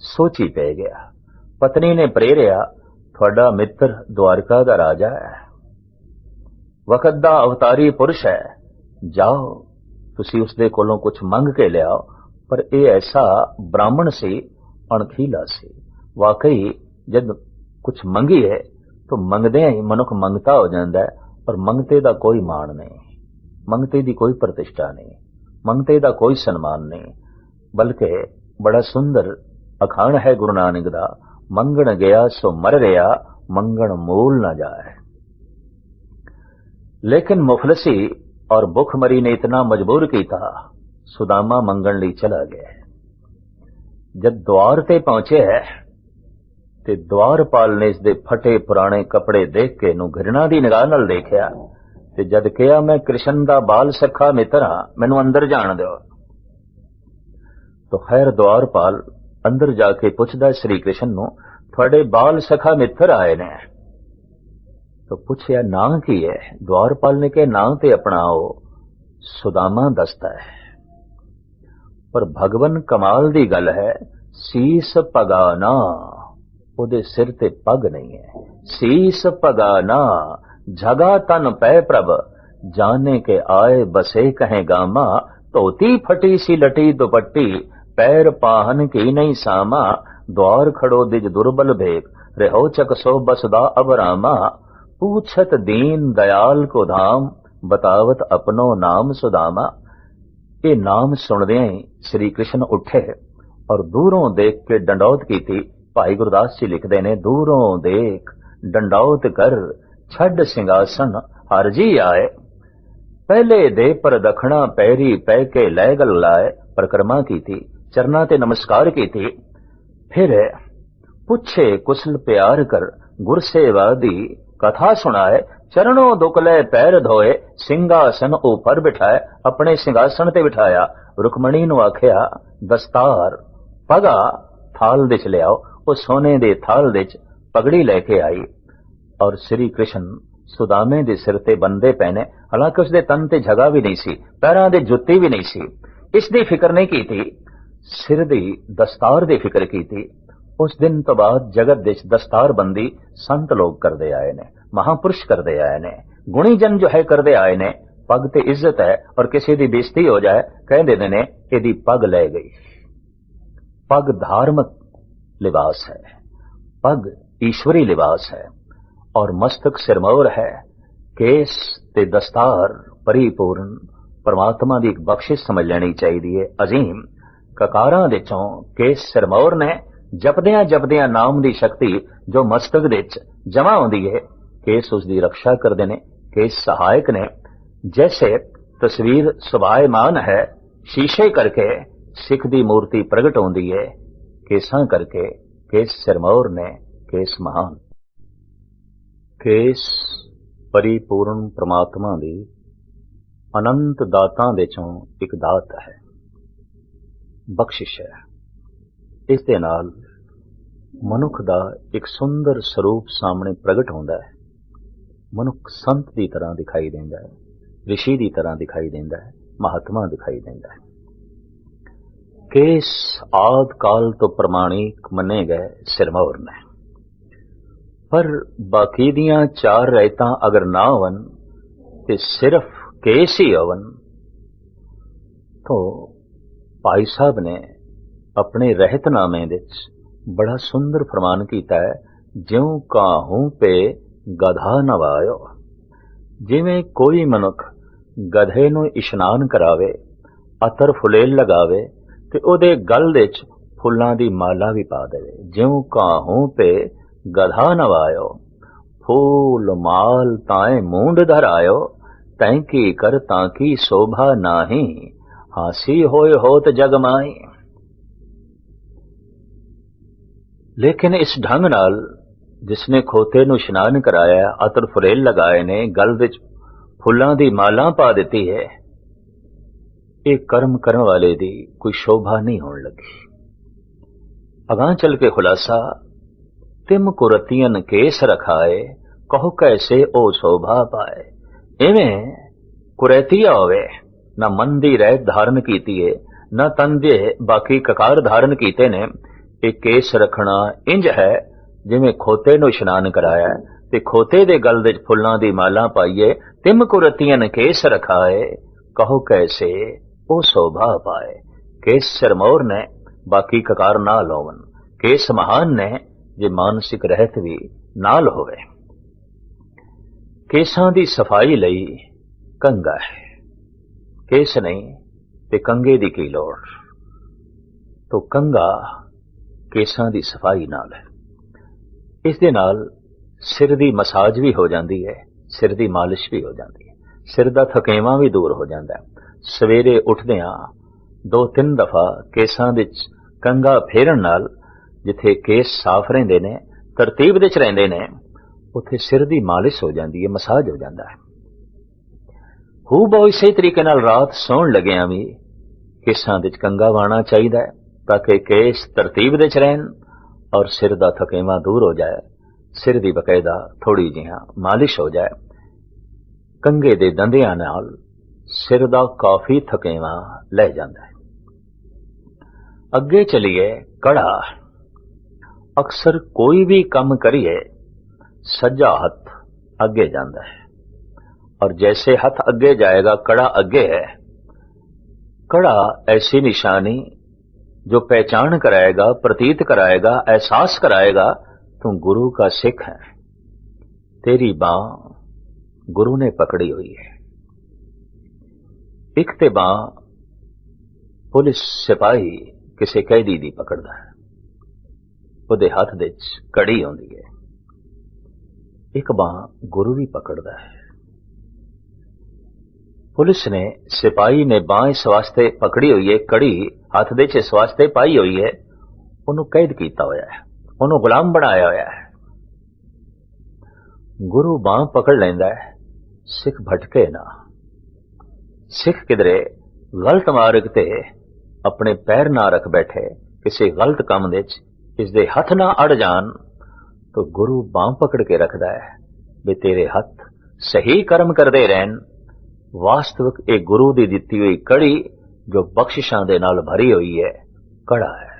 S1: सोची पै गया। पत्नी ने प्रेरिया, थोड़ा मित्र द्वारका दा राजा है, वक्त दा अवतारी पुरुष है, जाओ तुसी उसदे कोलों कुछ मंग के लियाओ, पर यह ऐसा ब्राह्मण सी, अणखीला सी। वाकई जब कुछ मंगीए तो मंगदे ही मनुख मंगता हो जाता है, और मंगते दा कोई मान नहीं, मंगते दी कोई प्रतिष्ठा नहीं, मंगते दा कोई सन्मान नहीं। बल्कि बड़ा सुंदर अखाण है गुरु नानक दा, मंगण गया सो मर रहा, मंगण मूल न जाए। लेकिन मुफलसी और भुखमरी ने इतना मजबूर किया, सुदामा मंगण ली चला गया। जब द्वार ते पहुंचे है ते द्वारपाल ने इसदे फटे पुराने कपड़े देख के नू घृणा दी निगाह नाल देखिया, ते जद कहा मैं कृष्ण दा बाल सखा मित्र हां, मैनू अंदर जाण दिओ। तो खैर द्वारपाल अंदर जाके पुछदा श्री कृष्ण नू, थोड़े बाल सखा मित्र आए ने। तो पूछया नां की है? द्वारपाल ने कहा नां ते अपना ओ सुदामा दसदा है। पर भगवन कमाल दी गल है, सीस पगाना, ओदे सिर ते पग नहीं है। सीस पगाना जगा तन पै प्रभ, जाने के आए बसे कहें गामा, धोती फटी सी लटी दुपट्टी, पैर पाहन की नहीं सामा, द्वार खड़ो दिज दुर्बल भेक, रहो चकसो बसदा अबरामा, पूछत दीन दयाल को धाम, बतावत अपनो नाम सुदामा। ये नाम सुनदे ही श्री कृष्ण उठे और दूरों देख के डंडौत की थी। भाई गुरदास जी लिखते ने, दूरों देख डंडौत कर, छड़ सिंहासन हर जी आए, पहले दे पर दखना पैरी पै के लै गल लाए। परिक्रमा की थी, चरना ते नमस्कार की थी। फिर पुछे कुशल प्यार कर, गुर सेवा दी कथा सुनाए, चरणों दुकले पैर धोए, सिंहासन ऊपर बिठाए। अपने सिंहासन ते बिठाया। रुकमणी नू आख्या दस्तार पगा थाल दिच लियाओ। वो सोने दे थाल दिच पगड़ी लेके आई और श्री कृष्ण सुदामे दे सिर ते बंदे पहने। हालांकि उसदे तन ते जगह भी नहीं सी, पैरां दे जुत्ती भी नहीं सी। इसदी फिक्र नहीं की थी, सिर दी दस्तार दी फिक्र की थी। उस दिन तो बाद जगत दे दस्तार बंदी संत लोग करते आए ने, महापुरुष करते आए ने, गुणी जन जो है करते आए ने। पग ते इज्जत है, और किसी दी बेइज्जती हो जाए कह देते ने एदी पग ले गई। पग धार्मिक लिबास है, पग ईश्वरी लिबास है, और मस्तक सिरमौर है। केस ते दस्तार परिपूर्ण परमात्मा की एक बख्शिश समझ लेनी चाहिए। अजीम ककारां दे चों केस सिरमौर ने, जपदियां जपदियां नाम दी शक्ति जो मस्तक दे जमा होंदी है, केस उसकी रक्षा करते ने, केस सहायक ने। जैसे तस्वीर सुभायमान है, शीशे करके सिख दी मूर्ति प्रगट होंदी है, केसां करके केस सिरमौर ने, केस महान। केस परिपूर्ण परमात्मा दी अनंत दातां दे चों एक दात है, बख्शिश है। इस दे नाल मनुख दा एक सुंदर स्वरूप सामने प्रगट होंदा है। मनुख संत की तरह दिखाई देंदा है, ऋषि की तरह दिखाई देंदा है, महात्मा दिखाई देंदा है। केस आद काल तो प्रमाणिक मने गए सिरमौर ने, पर बाकी दियां चार रहतां अगर ना होवन ते सिर्फ केस ही होवन, तो भाई साहब ने अपने रहतनामे विच बड़ा सुंदर फरमान कीता है, ज्यों काहू पे गधा नवायो। जिवें कोई मनुख गधे नूं इशनान करावे, अतर फुलेल लगावे ते ओदे गल विच फुल्लां दी माला भी पा देवे। ज्यों काहू पे गधा नवायो, फूल माल ताए मूंड धरायो, तैं की कर ताकी शोभा नाही, हासी होए होत जग माई। लेकिन इस ढंग नाल जिसने खोते नूं इशनान कराया, अतर फुलेल लगाए ने, गल विच फुल्लां दी माला पा दिती है, ये कर्म करने वाले दी कोई शोभा नहीं होने लगी। अगां चल के खुलासा, तिम कुरतियन केस रखाए, कहो कैसे ओ शोभा पाए। इवें कुरैतिया होवे, ना मन दी रहत धारण कीती है, ना तन दे बाकी ककार धारण कीते ने। एक केस रखना इंज है जिवें खोते नूं इशनान कराया ते खोते दे गल विच फुल्लां दी माला पाईए। तिम कुरतियन केस रखाए, कहो कैसे ਉਹ शोभा पाए। केस सिरमौर ने बाकी ककार ना लोवन, केस महान ने जे मानसिक रहत भी नाल होवे। केसां दी सफाई लई कंगा है, केस नहीं ते कंगे दी की लोड़। तो कंगा केसां दी सफाई नाल है। इस दे नाल सिर दी मसाज भी हो जाती है, सिर दी मालिश भी हो जाती है, सिर दा थकेवा भी दूर हो जाता है। सवेरे उठदियां 2-3 दफा केसां विच कंगा फेरन नाल जिथे केस साफ रहिंदे ने, तरतीब विच रहिंदे ने, उत्थे सिर दी मालिश हो जाती है, मसाज हो जाता है। हू बहु इसे तरीके नाल रात सौण लगियां भी केसां विच कंगा वाणा चाहिदा है ताकि केस तरतीब विच रहन और सिर दा थकेवा दूर हो जाए, सिर दी बकायदा थोड़ी जिहा मालिश हो जाए। कंगे दे दंदियां नाल सिर दा काफी थकेवा लै जांदा है। अगे चलिए कड़ा। अक्सर कोई भी काम करिए सज्जा हथ अगे जाता है और जैसे हथ अगे जाएगा कड़ा अगे है। कड़ा ऐसी निशानी जो पहचान कराएगा, प्रतीत कराएगा, एहसास कराएगा तुम गुरु का सिख है। तेरी बांह गुरु ने पकड़ी हुई है। एक ते बांह पुलिस सिपाही किसी कैदी दी पकड़दा है, ਉਹਦੇ हथ विच कड़ी आउंदी है। एक बांह गुरु भी पकड़दा है। पुलिस ने, सिपाही ने बांह इस वास्ते पकड़ी हुई है, कड़ी हथ दे इस वास्ते पाई हुई है, उन्होंने कैद किया होया है, उन्होंने गुलाम बनाया होया है। गुरु बांह पकड़ लेंदा है, सिख भटके ना। सिख किधरे गलत मार्ग ते अपने पैर ना रख बैठे, किसी गलत काम दे इसदे हथ ना अड़ जान, तो गुरु बांह पकड़ के रखदा है भी तेरे हथ सही कर्म करदे रहन। वास्तविक एक गुरु दी दित्ती हुई कड़ी जो बख्शिशां दे नाल भरी हुई है, कड़ा है।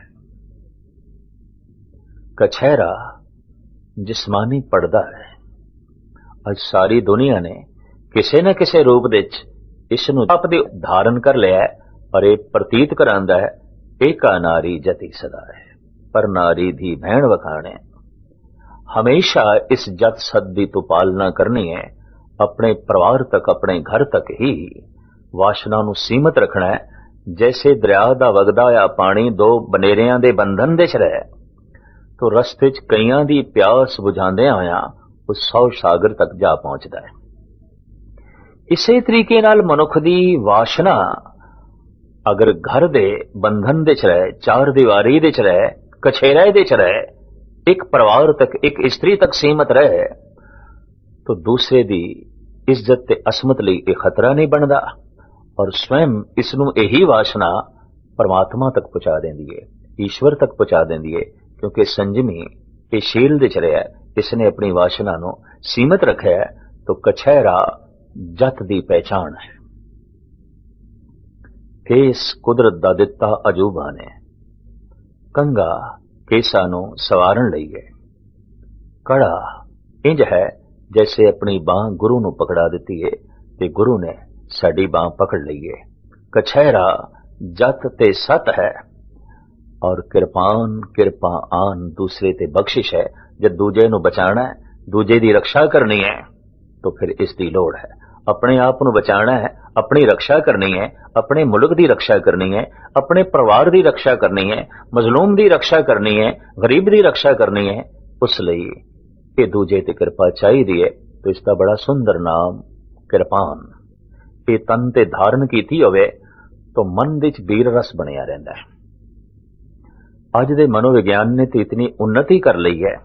S1: कछहरा जिस्मानी पड़दा है। अज सारी दुनिया ने किसी न किसी रूप विच इस नूं अपने धारण कर लिया है और ये प्रतीत करांदा है एका नारी जति सदा है, पर नारी धी भैण वखाणे। हमेशा इस जत सद दी तो पालना करनी है, अपने परिवार तक, अपने घर तक ही वासना नूं सीमित रखना है। जैसे दरिया दा वगदा या पानी दो बनेरियां दे बंधन दे च रहे, तो रस्ते च कईयां दी प्यास बुझांदियां होया उस 100 सागर तक जा पहुंचदा है। इसे तरीके नाल मनुख दी वासना अगर घर दे बंधन दे च रहे, चार दीवारी दे च रहे, कछेरे दे च रहे, एक परिवार तक, एक स्त्री तक सीमित रहे, तो दूसरे दी इज्जत ते असमत लई एक खतरा नहीं बनता और स्वयं इसनूं यही वासना परमात्मा तक पहुंचा देंदी है, ईश्वर तक पहुंचा देंदी है। क्योंकि संजमी ये शील दे च रहा है, इसने अपनी वासना नूं सीमित रखा है। तो कछहरा जत दी पहचान है। केस कुदरत दा दिता अजूबा ने, कंगा केसा नूं सवारण लई है। कड़ा इंज है जैसे अपनी बांह गुरु नूं पकड़ा दिती है ते गुरु ने साडी बांह पकड़ लई है। कछहरा जत ते सत है और किरपान किरपा आन दूसरे ते बख्शिश है। जब दूजे नूं बचाना है, दूजे दी रक्षा करनी है, तो फिर इसकी लोड़ है। अपने आप नूं बचाना है, अपनी रक्षा करनी है, अपने मुल्क दी रक्षा करनी है, अपने परिवार दी रक्षा करनी है, मजलूम दी रक्षा करनी है, गरीब दी रक्षा करनी है। उस लई ये दूजे ते कृपा चाहिदी है। तो इसका बड़ा सुंदर नाम किरपान। ये तन ते धारण कीती होवे तो मन विच वीर रस बनिया रहिंदा है। अज दे मनोविज्ञान ने तो इतनी उन्नति कर ली है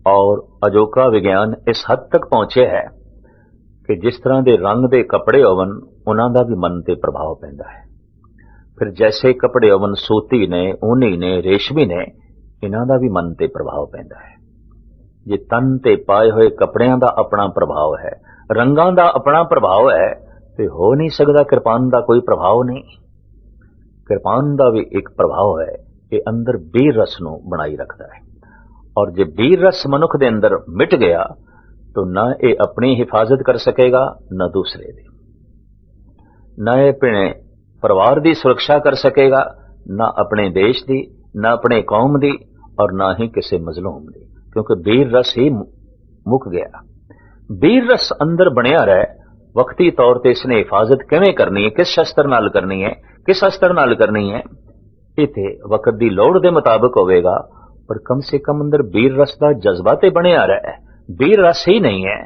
S1: और अजोका विज्ञान इस हद तक पहुंचे है कि जिस तरह के रंग के कपड़े होवन उन्हां दा भी मन ते प्रभाव पैंदा है। फिर जैसे कपड़े होवन सूती ने, ऊनी ने, रेशमी ने, इन्हां दा भी मन ते प्रभाव पैंदा है। जे तन ते पाए हुए कपड़ियां दा अपना प्रभाव है, रंगां दा अपना प्रभाव है, तो हो नहीं सकता किरपान दा कोई प्रभाव नहीं। किरपान दा भी एक प्रभाव है कि अंदर वीर रस नूं बनाई रखता है और जे वीर रस मनुख दे अंदर मिट गया तो ना ये अपनी हिफाजत कर सकेगा, न दूसरे दी। न ये अपने परिवार की सुरक्षा कर सकेगा, ना अपने देश की, ना अपने कौम की, और ना ही किसी मजलूम की, क्योंकि वीर रस ही मुक गया। वीर रस अंदर बनिया रहे, वक्ती तौर पर इसने हिफाजत किवें करनी है, किस शस्त्र नाल करनी है, किस अस्त्र नाल करनी है, इत्थे वक्त की लोड़ के मुताबिक होवेगा, पर कम से कम अंदर वीर रस का जज्बा ते बनिया रहे। वीर रस ही नहीं है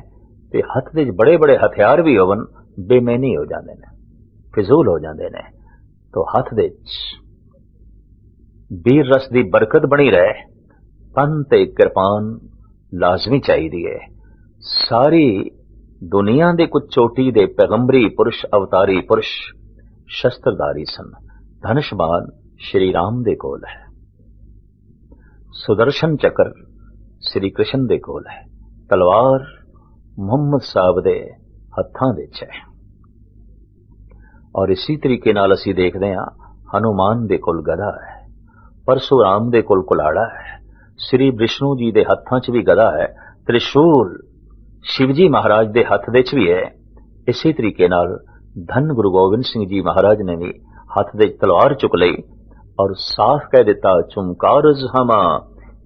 S1: ते हथ विच बड़े बड़े हथियार भी होवन बेमैनी हो जाते हैं, फिजूल हो जाते हैं। तो हथ विच वीर रस की बरकत बनी रहे, पन ते किरपान लाजमी चाहिए है। सारी दुनिया के कुछ चोटी दे पैगंबरी पुरुष, अवतारी पुरुष शस्त्रधारी सन। धनुषबाण श्री राम दे कोल है, सुदर्शन चक्र श्री कृष्ण दे कोल है, तलवार मुहम्मद साहब दे हत्थां विच है। और इसी तरीके नाल असीं देखते हैं हनुमान दे कोल गदा है, परशुराम दे कोल कुलाड़ा है, श्री विष्णु जी दे हत्थां च भी गदा है, त्रिशूल शिवजी महाराज दे हथ विच भी है। इसी तरीके नाल धन गुरु गोबिंद सिंह जी महाराज ने भी हथ दे तलवार चुक लई और साफ कह दिता, चुमकारज हमा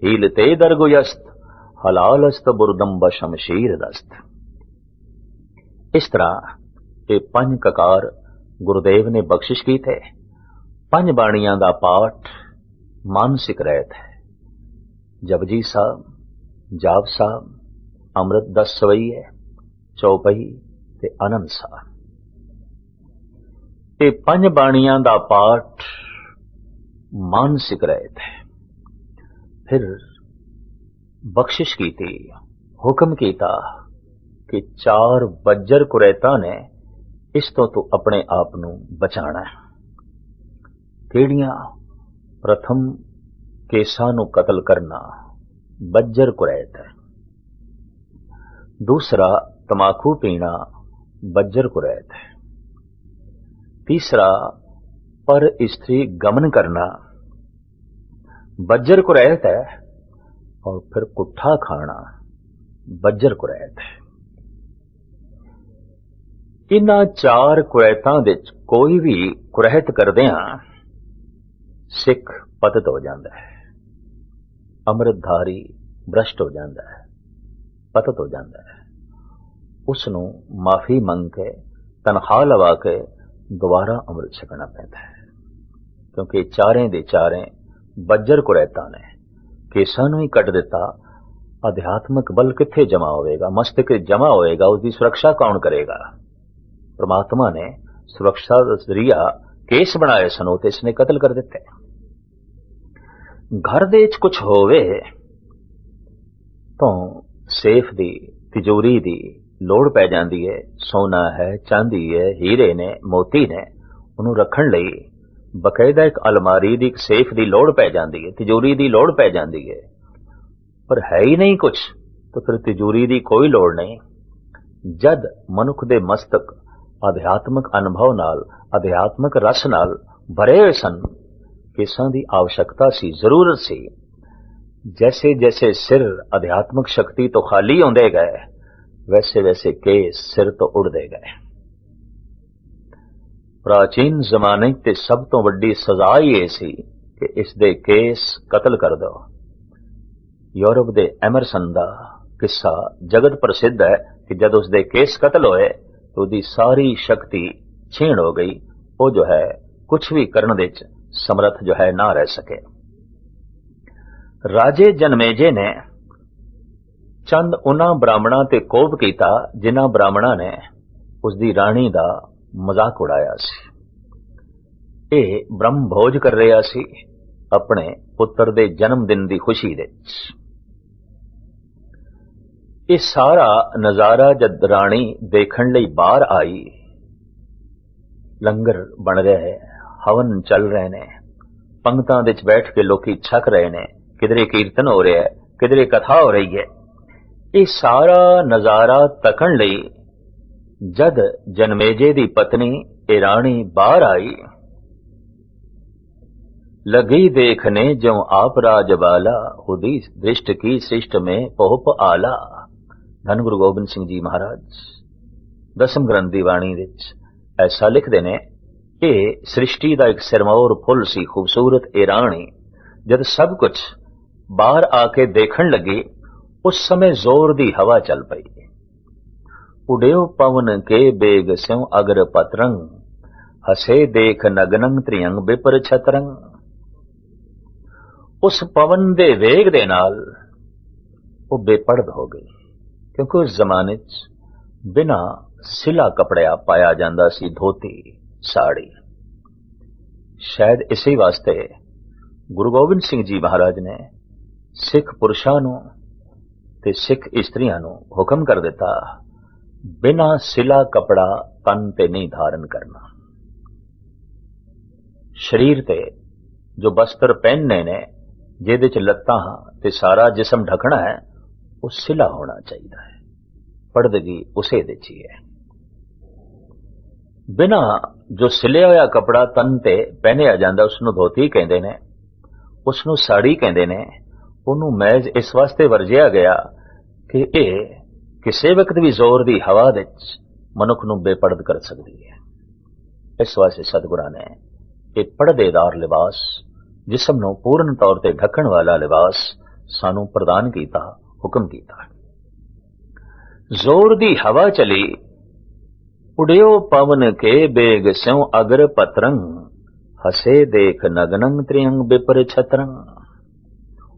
S1: हीलते दरगुयस्त, हलालस्त बुरदम्ब शमशीर दस्त। इस तरह ये पंज ककार गुरुदेव ने बख्शिश की थे। पंज बाणियां दा पाठ मानसिक रहत है, जपजी साहब, जाप साहब, अमृत 10 सवैये, चौपई ते आनंद साहब। ये पंज बाणियां दा पाठ मानसिक रहत है। फिर बख्शिश की थी, हुक्म कीता कि 4 बज्जर कुरैता ने इस तो तू अपने आप नू बचाना है। केड़ियां? प्रथम केसा नू कतल करना, बज्जर कुरैत है। दूसरा तमाकू पीना, बज्जर कुरैत है। तीसरा पर स्त्री गमन करना, बज्जर कुरैत है। और फिर कुट्ठा खाना, बज्जर कुरैत है। इन्हां 4 कुरैतां विच कोई भी कुरैत करदियां सिख पतित हो जाता है, अमृतधारी भ्रष्ट हो जाता है, पतित हो जाता है। उसनूं माफी मंग के तनख्वाह लवा के दोबारा अमृत छकना पैंदा है, क्योंकि चारें दे चारें बज्जर कुरैतां ने केसां नूं ही कट दिता। अध्यात्मक बल कित्थे जमा होएगा, मस्तक जमा होएगा, उसकी सुरक्षा कौन करेगा? परमात्मा ने सुरक्षा दा जरिया केस बनाए सन, ते इसने कतल कर दिते। घर दे च कुछ होवे तो सेफ दी, तिजोरी दी लोड़ पै जाती है। सोना है, चांदी है, हीरे ने, मोती ने, उन्होंने रखण लई बकायदा एक अलमारी दी, एक सेफ दी लोड़ पै जाती है, तिजोरी दी लोड़ पै जाती है। पर है ही नहीं कुछ, तो फिर तिजोरी दी कोई लोड़ नहीं। जद मनुख दे मस्तक अध्यात्मक अनुभव नाल, अध्यात्मक रस नाल भरे हुए सन, केसां दी आवश्यकता सी, जरूरत सी। जैसे जैसे सिर अध्यात्मक शक्ति तो खाली होंदे गए, वैसे वैसे केस सिर तो उड़ते गए। प्राचीन जमाने ते सब तो वड्डी सजा ही सी कि इसदे केस कतल कर दो। यूरोप दे एमरसन दा किस्सा जगत प्रसिद्ध है कि जब उसदे केस कतल होए तो उसदी सारी शक्ति छीण हो गई। वो जो है कुछ भी करने दे समर्थ जो है ना रह सके। राजे जनमेजे ने चंद उन्हां ब्राह्मणां ते कोप कीता जिन्हां ब्राह्मणां ने उसदी राणी दा मजाक उड़ाया सी। ਇਹ ब्रह्म भोज कर रहा सी अपने पुत्र दे जन्म दिन दी खुशी दे। ਇਹ सारा नजारा जद राणी देखण लई बाहर आई, लंगर बन रहा है, हवन चल रहे ने, पंगतां विच बैठ के लोकी छक रहे ने, किधरे कीर्तन हो रहा है, किधरे कथा हो रही है। ये सारा नजारा तकण लई जद जनमेजे दी पत्नी ए राणी बाहर आई, लगी देखने जो आप राजबाला, हुदी दृष्ट की सृष्ट में पोप आला। धन गुरु गोबिंद सिंह जी महाराज दसम ग्रंथ दी वाणी विच ऐसा लिखदे ने ये सृष्टि का एक सिरमौर फुल सी खूबसूरत ए राणी जद सब कुछ बाहर आके देखण लगी उस समय जोर दी हवा चल पई। उड्यो पवन के बेग स्यों अगर पतरंग हसे देख नगनंग त्रियंग बिपर छतरंग। उस पवन दे वेग दे नाल वो बेपड़द हो गई, क्योंकि उस जमाने च बिना सिला कपड़िया पाया जांदा सी धोती साड़ी। शायद इसी वास्ते गुरु गोबिंद सिंह जी महाराज ने सिख पुरुषां नूं ते सिख इस्त्रियां नूं हुक्म कर दिता, बिना सिला कपड़ा तन ते नहीं धारण करना। शरीर ते जो वस्त्र पहनने ने जिहदे च लत्तां ते सारा जिसम ढकना है वो सिला होना चाहिए है। पड़दगी उसे दे ची है। बिना जो सिलिया होया कपड़ा तन ते पहनिया जांदा उसनूं धोती कहंदे ने, उसनूं साड़ी कहंदे ने। उन्होंने मैज इस वास्ते वरजिया गया कि यह किसी वक्त भी जोर दी हवा दे मनुख नूं बेपड़द कर सकती है। इस वास्ते सतगुरां ने एक पड़देदार लिबास, जिसम नूं पूर्ण तौर ते ढकण वाला लिबास सानू प्रदान कीता, हुक्म कीता। जोर दी हवा चली, उड्यो पवन के बेग स्यों अगर पतरंग हसे देख नगनंग त्रियंग बिपर छतरंग।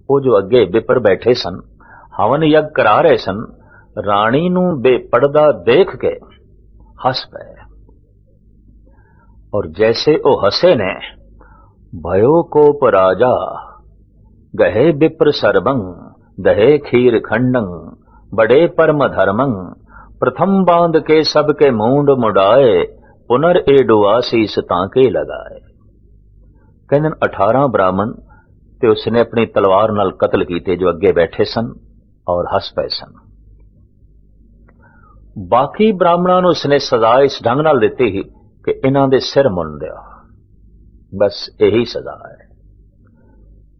S1: वो जो अगे बिपर बैठे सन, हवन यज्ञ करा रहे सन, राणी नूं बेपड़दा देख के हस पे। और जैसे ओ हसे ने, भयो कोप राजा गहे बिप्र सरबंग दहे खीर खंडंग बड़े परम धर्मंग। प्रथम बांध के सबके मूंड मुड़ाए पुनर एडुआ शीस तांके लगाए। कहने 18 ब्राह्मण ते उसने अपनी तलवार नाल कतल कीते जो अगे बैठे सन और हस पे सन। बाकी ब्राह्मणों नूं उसने सजा इस ढंग नाल दित्ती कि इन्हां दे सिर मुन दिओ। बस यही सजा है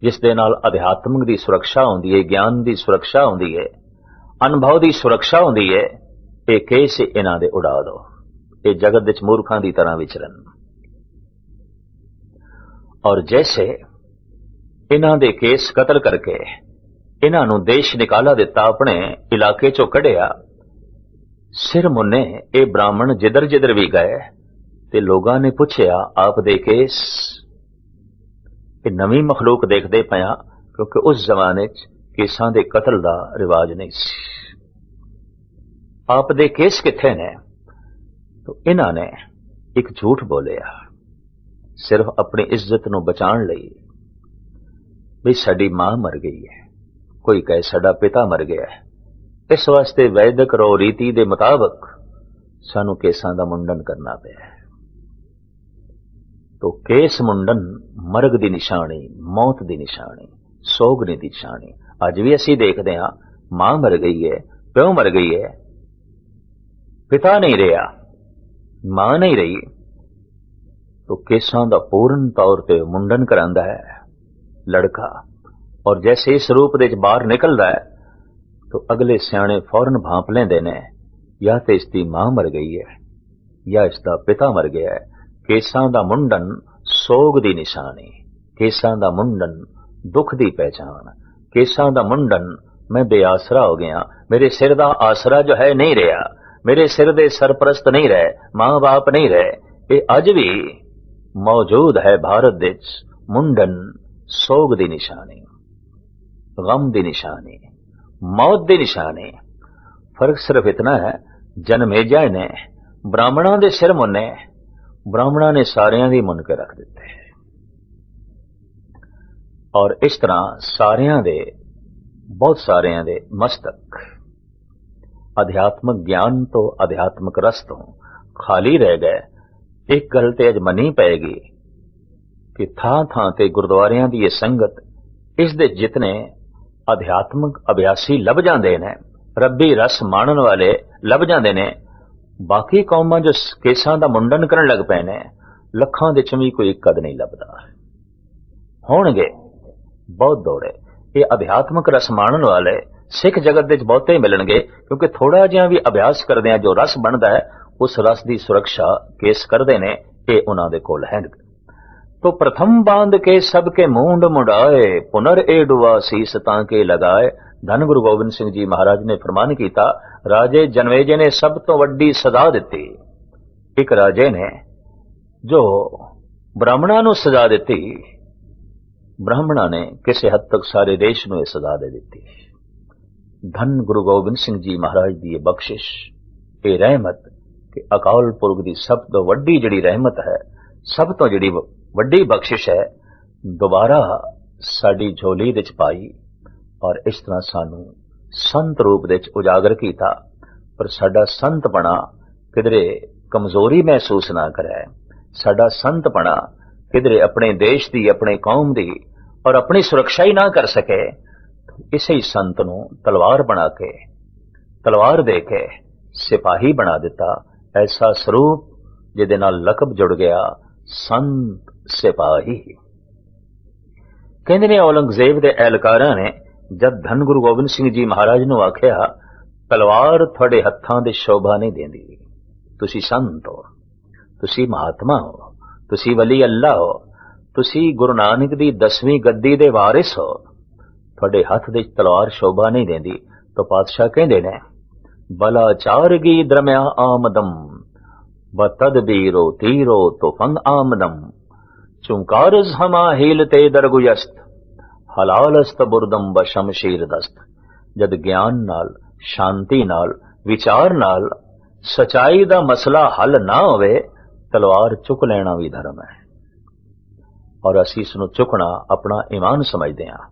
S1: जिस दे नाल अध्यात्मिक दी सुरक्षा होंदी है, ज्ञान दी सुरक्षा होंदी है, अनुभव दी सुरक्षा होंदी है। ये केस इन्हां दे उड़ा दो, ये जगत विच मूर्खां दी तरह विचरन। और जैसे इन्हां दे केस कतल करके इन्हां नूं देश निकाला दिता, अपने इलाके चों कढ़िया, सिर मुन्ने ये ब्राह्मण जिधर जिधर भी गए ते लोगां ने पुछया आप दे केस। ये नवी मखलूक देखदे पिया, क्योंकि उस जमाने च केसां दे कतल दा रिवाज नहीं सी। आप दे केस किथे ने? तो इन्हां ने एक झूठ बोलिया सिर्फ अपनी इज्जत नूं बचाण लई, भी साडी मां मर गई है, कोई कहे साडा पिता मर गया है। इस वास्ते वैदिक रो रीति दे मुताबिक सानू केसां दा मुंडन करना पिया। तो केस मुंडन मरग दी निशानी, मौत दी निशानी, सोगने दी निशानी। अज भी असीं देखदे हां, मां मर गई है, प्यो मर गई है, पिता नहीं रहा, मां नहीं रही, तो केसां दा पूर्ण तौर ते मुंडन करांदा है लड़का। और जैसे इस रूप दे बाहर निकलदा है तो अगले सियाणे फौरन भांप लेंदे ने, या तो इसकी मां मर गई है या इसका पिता मर गया है। केसां दा मुंडन सोग दी निशानी, केसां दा मुंडन दुख दी पहचान, केसां दा मुंडन मैं बेआसरा हो गया, मेरे सिर दा आसरा जो है नहीं रहा, मेरे सिर दे सरपरस्त नहीं रहे, मां बाप नहीं रहे। ये अज भी मौजूद है भारत विच। मुंडन सोग दी निशानी, गम दी निशानी, मौत दी निशानी। फर्क सिर्फ इतना है, जनमेजय ने ब्राह्मणों दे सिर मुन्ने, ब्राह्मणों ने सारियां दी मुन के रख दिते। और इस तरह सारियां दे, बहुत सारियां दे मस्तक अध्यात्मक ज्ञान तो अध्यात्मक रस तो खाली रह गए। एक गल ते अज मनी पैगी कि थां थां ते गुरुद्वारियां दी ये संगत, इस दे जितने अध्यात्मक अभ्यासी लभ जांदे ने, रब्बी रस माणन वाले लभ जांदे ने, बाकी कौमां जो केसां दा मुंडन करन लग पए ने, लखां दे च भी कोई एक कद नहीं लभदा। होणगे बहुत दौड़े ये अध्यात्मक रस माणन वाले सिख जगत विच बहुते मिलणगे, क्योंकि थोड़ा जिहा भी अभ्यास करदे आ जो रस बनदा है, उस रस की सुरक्षा केस करते ने। ये उन्हां दे कोल है। तो प्रथम बांध के सबके मूंड मुड़ाए, पुनर एडुआ सीस तांके लगाए। धन गुरु गोबिंद सिंह जी महाराज ने फरमान किया, राजे जनमेजे ने सब तो वड्डी सजा दी। एक राजे ने जो ब्राह्मणा नूं सजा दी, ब्राह्मणा ने किसी हद तक सारे देश नूं सजा दे दी। धन गुरु गोबिंद सिंह जी महाराज की बख्शिश, ये रहमत कि अकाल पुरख की सब तो वड्डी जिहड़ी रहमत है, सब तो जिहड़ी वड्डी बख्शिश है, दोबारा साडी झोली विच पाई और इस तरह सानू संत रूप विच उजागर किया। पर साडा संत बना किधरे कमजोरी महसूस ना करे, साडा संत बना किधरे अपने देश की, अपने कौम की और अपनी सुरक्षा ही ना कर सके। इसे ही संत नूं तलवार बना के, तलवार दे के सिपाही बना दिता। ऐसा स्वरूप जिहदे नाल लकब जुड़ गया, संत सिपाही। कहंदे ने औरंगजेब दे एहलकारां ने जब धन गुरु गोबिंद सिंह जी महाराज नूं आख्या, तलवार थोड़े हत्थां दे शोभा नहीं देंदी, तुसी संत हो, तुसी महात्मा हो, तुसी वली अल्लाह हो, तुसी गुरु नानक दी 10वीं गद्दी दे वारिस हो, थोड़े हथ दे तलवार शोभा नहीं देंदी। तो पातशाह कहंदे ने, बला चारगी द्रम्या आमदम, बतदबीरो तीरो तो फंग आमदम, चुंकारज हमा हीलते दरगुयस्त, हलालस्त बुरदम ब शमशीर दस्त। जद ज्ञान नाल, शांति नाल, विचार नाल सच्चाई दा मसला हल ना होवे, तलवार चुक लेना भी धर्म है। और असीं इस नूं चुकना अपना ईमान समझदे हां।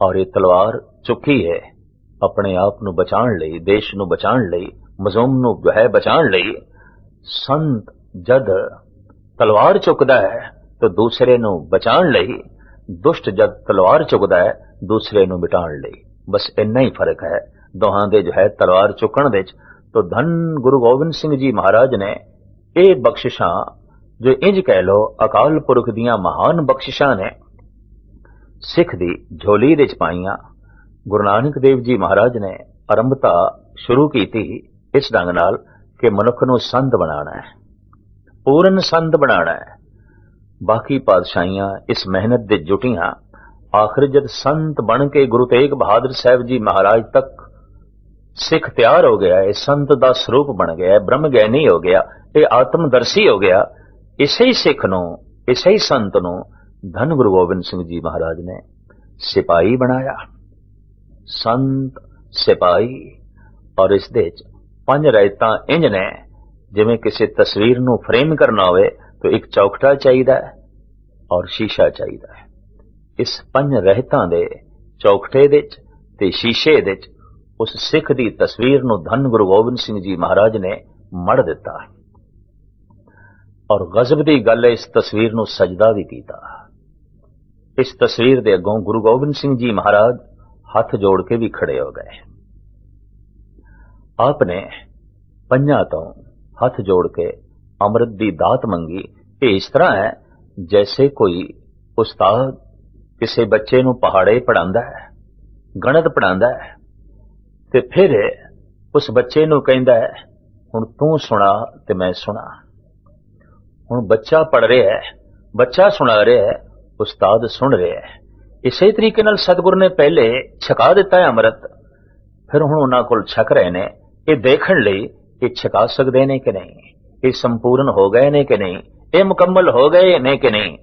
S1: और ये तलवार चुकी है अपने आप नूं बचाण लई, देश नूं बचाण लई, मजलूम नूं जो है बचाण लई। संत जद तलवार चुकदा है तो दूसरे नूं बचाण लई, दुष्ट जद तलवार चुकदा है दूसरे नूं मिटाण लई। बस इन्ना ही फर्क है दोहां दे जो है तलवार चुकण विच। तो धन गुरु गोबिंद सिंह जी महाराज ने ये बख्शिशां, जो इंज कह लो अकाल पुरख दियां महान बख्शिशां ने, सिख दी झोली विच पाईयां। गुरु नानक देव जी महाराज ने आरंभता शुरू की थी इस ढंग नाल कि मनुख नूं संत बनाना है, पूर्ण संत बनाना है। बाकी पातशाहियां इस मेहनत दे जुटियां। आखिर जद संत बन के गुरु तेग बहादुर साहब जी महाराज तक सिख तैयार हो गया है, संत दा स्वरूप बन गया है, ब्रह्म ज्ञानी हो गया, ये आत्मदर्शी हो गया। इसे ही सिख नूं, इसे ही संत नूं धन गुरु गोबिंद सिंह जी महाराज ने सिपाही बनाया। संत सिपाही। और इस दे पंज रायतां इंज ने, जिवें किसी तस्वीर नूं फ्रेम करना होवे तो एक चौखटा चाहिदा है और शीशा चाहिदा है। इस पंज रहतां दे चौखटे दे ते शीशे दे उस सिख दी तस्वीर नूं धन गुरु गोबिंद सिंह जी महाराज ने मड़ दिता। और गजब दी गल है, इस तस्वीर नूं सजदा भी कीता। इस तस्वीर दे अगों गुरु गोबिंद सिंह जी महाराज हाथ जोड़ के भी खड़े हो गए। आपने पंजा तो हाथ जोड़ के अमृत दी दात मंगी। ये इस तरह है जैसे कोई उस्ताद किसी बच्चे नूं पहाड़े पढ़ांदा है, गणित पढ़ांदा है, ते फिर उस बच्चे नूं कहंदा है हुण तू सुना ते मैं सुना। हुण बच्चा पढ़ रहा है, बच्चा सुना रहा है, उस्ताद सुन रहा है। इसे तरीके नाल सतगुरु ने पहले छका दिता है अमृत, फिर हुण उन्हां कोल छक रहे ने ये देखण लई ये छका सकदे ने कि नहीं, ये संपूर्ण हो गए ने कि नहीं, ये मुकम्मल हो गए ने कि नहीं।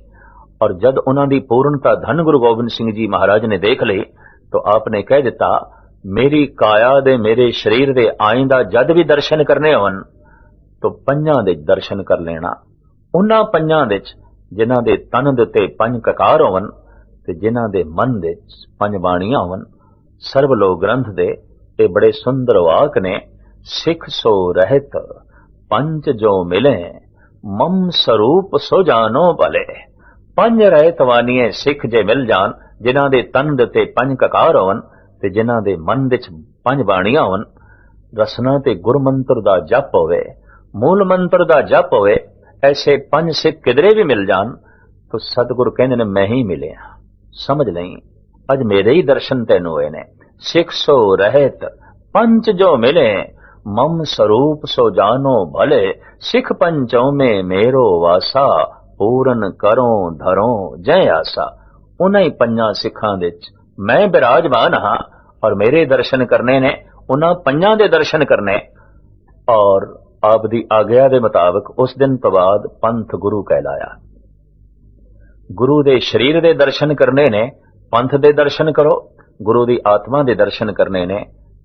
S1: और जद उन्हां दी पूर्णता धन गुरु गोबिंद सिंह जी महाराज ने देख ली तो आपने कह दिता, मेरी काया दे, मेरे शरीर दे आइंदा जद भी दर्शन करने होवन तो पंजां दे दर्शन कर लेना। उन्हां पंजां दे जिन्हां दे तन दे उत्ते पंज ककार होवन ते जिन्हां दे मन दे पंज बाणियां होवन। सर्वलोक ग्रंथ दे ये बड़े सुंदर वाक ने, सिख सो रहत पंच जो मिले, मम स्वरूप सो जानो भले। पंज रहत वानिए सिख जे मिल जान, जिन्हां दे तन दे उत्ते पंज ककार होवन ते जिन्हां दे मन विच पंज बाणियां होवन। रसना ते गुर मंत्र दा जप होवे, मूल मंत्र दा जप होवे। ऐसे पंज सिख किधरे भी मिल जान तो सतगुरु कहंदे ने मैं ही मिलिया। समझ लई अज मेरे ही दर्शन तैनू होए ने। सिख सो रहत पंच जो मिले, मम स्वरूप सो जानो भले, सिख पंचों में मेरो वासा, पूरन करो धरो जय आसा। उन्हीं पंजा सिखां दे विच मैं विराजमान हाँ और मेरे दर्शन करने ने, उन्हां पंजां दे दर्शन करने। और आप दी आग्या दे मुताबिक उस दिन तो बाद पंथ गुरु कहलाया। गुरु दे शरीर दे दर्शन करने ने, पंथ दे दर्शन करो। गुरु दी आत्मा दे दर्शन करने ने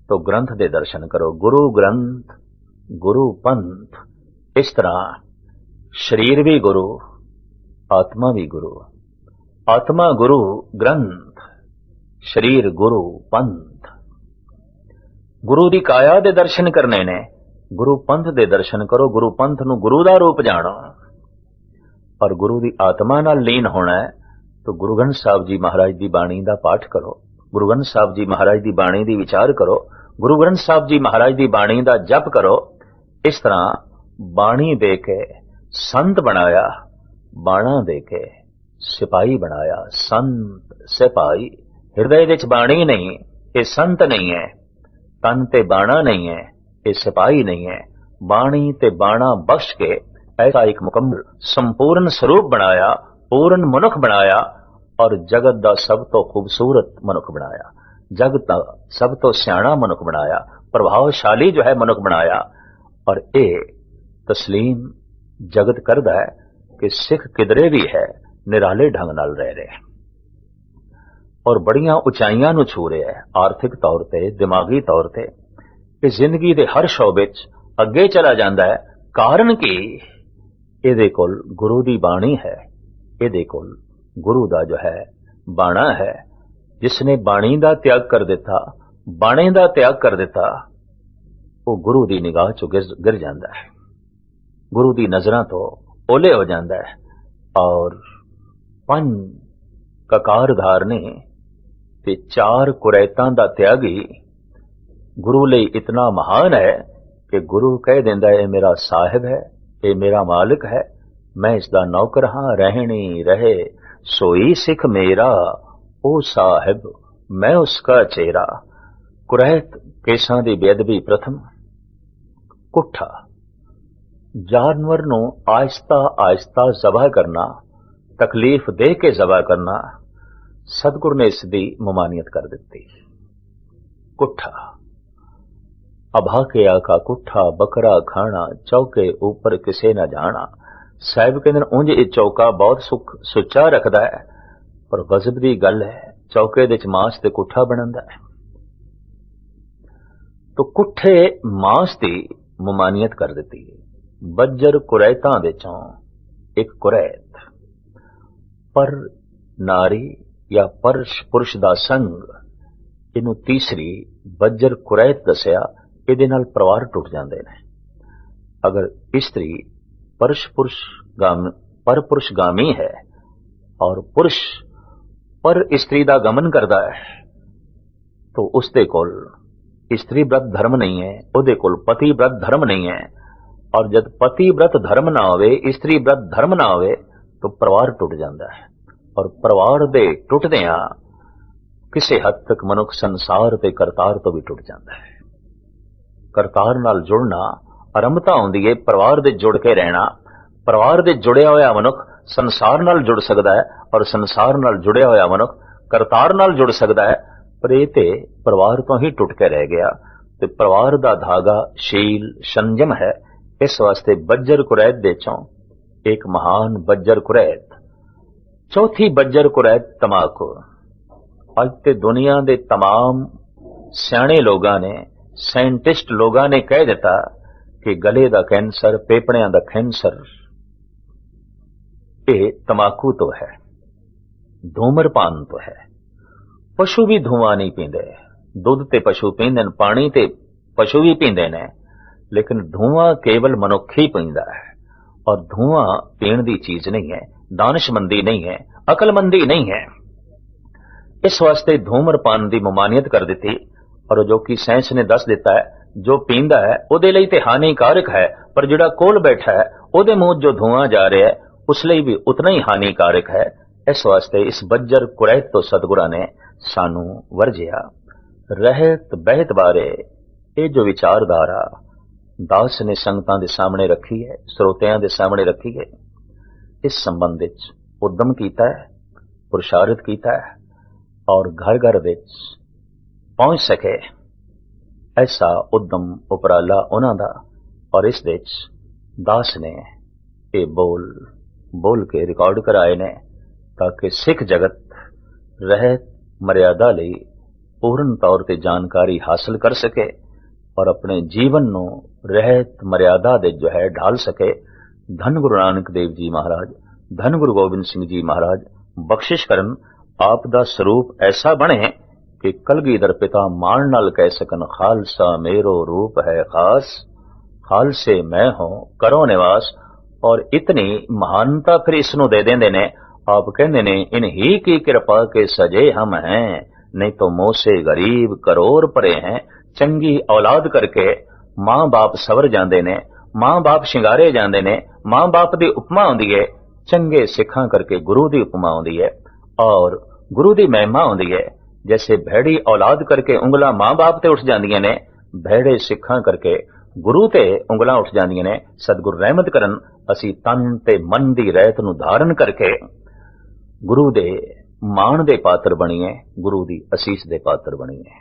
S1: तो ग्रंथ दे दर्शन करो। गुरु ग्रंथ, गुरु पंथ। इस तरह शरीर भी गुरु, आत्मा भी गुरु। आत्मा गुरु ग्रंथ, शरीर गुरु पंथ। गुरु दी काया दे दर्शन करने ने, गुरु पंथ दे दर्शन करो। गुरु पंथ नूं गुरु दा रूप जाणो। और गुरु दी आत्मा नाल लीन होना है तो गुरु ग्रंथ साहब जी महाराज दी बाणी दा पाठ करो। गुरु ग्रंथ साहब जी महाराज दी बाणी दी विचार करो। गुरु ग्रंथ साहब जी महाराज दी बाणी दा जप करो। इस तरह बाणी दे के संत बनाया, बाणा दे के सिपाही बनाया। संत सिपाही, हृदय विच बाणी नहीं, ये संत नहीं है। तन ते बाणा नहीं है, ये सिपाही नहीं है। बाणी ते बाणा बख्श के ऐसा एक मुकम्मल संपूर्ण स्वरूप बनाया, पूर्ण मनुख बनाया और जगत दा सब तो खूबसूरत मनुख बनाया, जगत दा सब तो सियाणा मनुख बनाया, प्रभावशाली जो है मनुख बनाया। और ये तस्लीम जगत करदा है कि सिख किधरे भी है निराले ढंग नाल रह रहे और बड़ियां उचाइयां नूं छू रहे है। आर्थिक तौर ते, दिमागी तौर ते ये जिंदगी दे हर शोबे च अगे चला जांदा है। कारण कि ਇਹਦੇ ਕੋਲ गुरु दी बाणी है, ਇਹਦੇ कोल गुरु दा जो है बाणा है। जिसने बाणी दा त्याग कर दिता, बाणे दा त्याग कर दिता, वो गुरु दी निगाह चों गिर जांदा है, गुरु दी नजरां तो ओले हो जांदा है। और पंज ककार धारने ते चार कुरैतां दा त्यागी गुरु लई इतना महान है कि गुरु कह दिंदा है मेरा साहिब है, ये मेरा मालिक है, मैं इसदा नौकर हां, रहनी रहे सोई सिख मेरा, ओ साहिब मैं उसका चेहरा। कुरैत केसां दी बेअदबी प्रथम। कुठा जानवर नूं आहिस्ता आहिस्ता ज़बह करना, तकलीफ दे के ज़बह करना, सतगुर ने इसदी ममानियत कर दिती। कुठा अभा के आका कुठा, बकरा खाना, चौके ऊपर किसे न जाना। साहिब कहते हैं उंज ये चौका बहुत सुख सुचा रखदा है, पर गजब दी गल है चौके दे मांस ते कुठा बनदा है। तो कुठे मांस दी ममानियत कर दी। बज्जर कुरैतां दे चों एक कुरैत, पर नारी या पर पुरुष दा संग, इनू तीसरी बज्जर कुरैत दसिया। ਇਹਦੇ ਨਾਲ ਪਰਿਵਾਰ ਟੁੱਟ ਜਾਂਦੇ ਨੇ। अगर स्त्री पर पुरुषगामी है और पुरुष पर स्त्री का गमन करता है तो उसके कोल स्त्री व्रत धर्म नहीं है, ਉਹਦੇ ਕੋਲ पति व्रत धर्म नहीं है। और जब पति व्रत धर्म ना होवे, स्त्री व्रत धर्म ना होवे तो परिवार टुट जाता है। और परिवार दे टुटदियां किसी हद तक मनुख संसार ते करतार तो भी टुट जाता है। करतार नाल जुड़ना आरंभता होंदी है परिवार दे जुड़ के रहना। परिवार दे जुड़िया होया मनुख संसार नाल जुड़ सकता है और संसार नाल जुड़िया होया मनुख करतार नाल जुड़ सकता है। पर ये ते परिवार तो ही टुट के रह गया। ते परिवार दा धागा शील संयम है। इस वास्ते बज्जर कुरैत दे चों एक महान बज्जर कुरैत। चौथी बज्जर कुरैत तमाकू। अज ते दुनिया दे तमाम सियाणे लोगां ने, साइंटिस्ट लोगां ने कह दिता कि गले दा कैंसर, फेफड़ियां दा कैंसर ये तमाकू तो है, धूम्रपान तो है। पशु भी धुआं नहीं पींदे, दुध ते पशु पींदे, पानी ते पशु भी पींदे ने, लेकिन धुआं केवल मनुख ही पींदा है। और धुआं पीण दी चीज नहीं है, दानिशमंदी नहीं है, अकलमंदी नहीं है। इस वास्ते धूम्रपान की ममानियत कर दी। और जो कि साइंस ने दस दिता है जो पींदा है ਉਹਦੇ ਲਈ ते हानिकारक है, पर जिहड़ा कोल बैठा है ਉਹਦੇ मुंह जो धुआं जा रहा है उस ਲਈ भी उतना ही हानिकारक है। इस वास्ते इस बज्जर कुरैत तो सतगुरां ने सानू वरजिया। रहत बहत बारे ये जो विचारधारा दास ने संगतां दे सामने रखी है, ਸਰੋਤਿਆਂ ਦੇ ਸਾਹਮਣੇ ਰੱਖੀ ਹੈ। ਇਸ ਸੰਬੰਧ ਵਿੱਚ ਉਦਮ ਕੀਤਾ ਹੈ, ਪੁਰਸ਼ਾਰਥ ਕੀਤਾ ਹੈ ਔਰ ਘਰ ਘਰ ਵਿੱਚ ਪਹੁੰਚ ਸਕੇ ਐਸਾ ਉਦਮ ਉਪਰਾਲਾ ਉਹਨਾਂ ਦਾ। ਔਰ ਇਸ ਵਿੱਚ ਦਾਸ ਨੇ ਇਹ ਬੋਲ ਕੇ ਰਿਕਾਰਡ ਕਰਾਏ ਨੇ ਤਾਂ ਕਿ ਸਿੱਖ ਜਗਤ ਰਹਿਤ ਮਰਿਆਦਾ ਲਈ ਪੂਰਨ ਤੌਰ ਤੇ ਜਾਣਕਾਰੀ ਹਾਸਲ ਕਰ ਸਕੇ ਔਰ ਆਪਣੇ ਜੀਵਨ ਨੂੰ ਰਹਿਤ ਮਰਿਆਦਾ ਦੇ ਜੋ ਹੈ ਢਾਲ ਸਕੇ। ਧੰਨ ਗੁਰੂ ਨਾਨਕ ਦੇਵ ਜੀ ਮਹਾਰਾਜ, ਧੰਨ ਗੁਰੂ ਗੋਬਿੰਦ ਸਿੰਘ ਜੀ ਮਹਾਰਾਜ ਬਖਸ਼ਿਸ਼ ਕਰਨ, ਆਪ ਦਾ ਸਰੂਪ ਐਸਾ ਬਣੇ ਕਿ ਕਲਗੀਧਰ ਪਿਤਾ ਮਾਣ ਨਾਲ ਕਹਿ ਸਕਣ, ਖਾਲਸਾ ਮੇਰੋ ਰੂਪ ਹੈ ਖਾਸ, ਖਾਲਸੇ ਮੈਂ ਹੂੰ ਕਰੋ ਨਿਵਾਸ। ਔਰ ਇਤਨੀ ਮਹਾਨਤਾ ਫਿਰ ਇਸ ਨੂੰ ਦੇ ਦਿੰਦੇ ਨੇ। ਆਪ ਕਹਿੰਦੇ ਨੇ, ਇਨਹੀ ਕੀ ਕਿਰਪਾ ਕੇ ਸਜੇ ਹਮ ਹੈਂ, ਨਹੀਂ ਤਾਂ ਮੋਸੇ ਗਰੀਬ ਕਰੋੜ ਭਰੇ हैं। ਚੰਗੀ ਔਲਾਦ ਕਰਕੇ ਮਾਂ ਬਾਪ ਸਵਰ ਜਾਂਦੇ ਨੇ, ਮਾਂ ਬਾਪ ਸ਼ਿੰਗਾਰੇ ਜਾਂਦੇ ਨੇ, ਮਾਂ ਬਾਪ ਦੀ ਉਪਮਾ ਆਉਂਦੀ ਹੈ। ਚੰਗੇ ਸਿੱਖਾਂ ਕਰਕੇ ਗੁਰੂ ਦੀ ਉਪਮਾ ਆਉਂਦੀ ਹੈ ਔਰ ਗੁਰੂ ਦੀ ਮਹਿਮਾ ਆਉਂਦੀ ਹੈ। ਜੈਸੇ ਭੈੜੀ ਔਲਾਦ ਕਰਕੇ ਉਂਗਲਾਂ ਮਾਂ ਬਾਪ ਤੇ ਉੱਠ ਜਾਂਦੀਆਂ ਨੇ, ਭੈੜੇ ਸਿੱਖਾਂ ਕਰਕੇ ਗੁਰੂ ਤੇ ਉਂਗਲਾਂ ਉੱਠ ਜਾਂਦੀਆਂ ਨੇ। ਸਤਿਗੁਰ ਰਹਿਮਤ ਕਰਨ, ਅਸੀਂ ਤਨ ਤੇ ਮਨ ਦੀ ਰਹਿਤ ਨੂੰ ਧਾਰਨ ਕਰਕੇ ਗੁਰੂ ਦੇ ਮਾਣ ਦੇ ਪਾਤਰ ਬਣੀਏ, ਗੁਰੂ ਦੀ ਅਸੀਸ ਦੇ ਪਾਤਰ ਬਣੀਏ।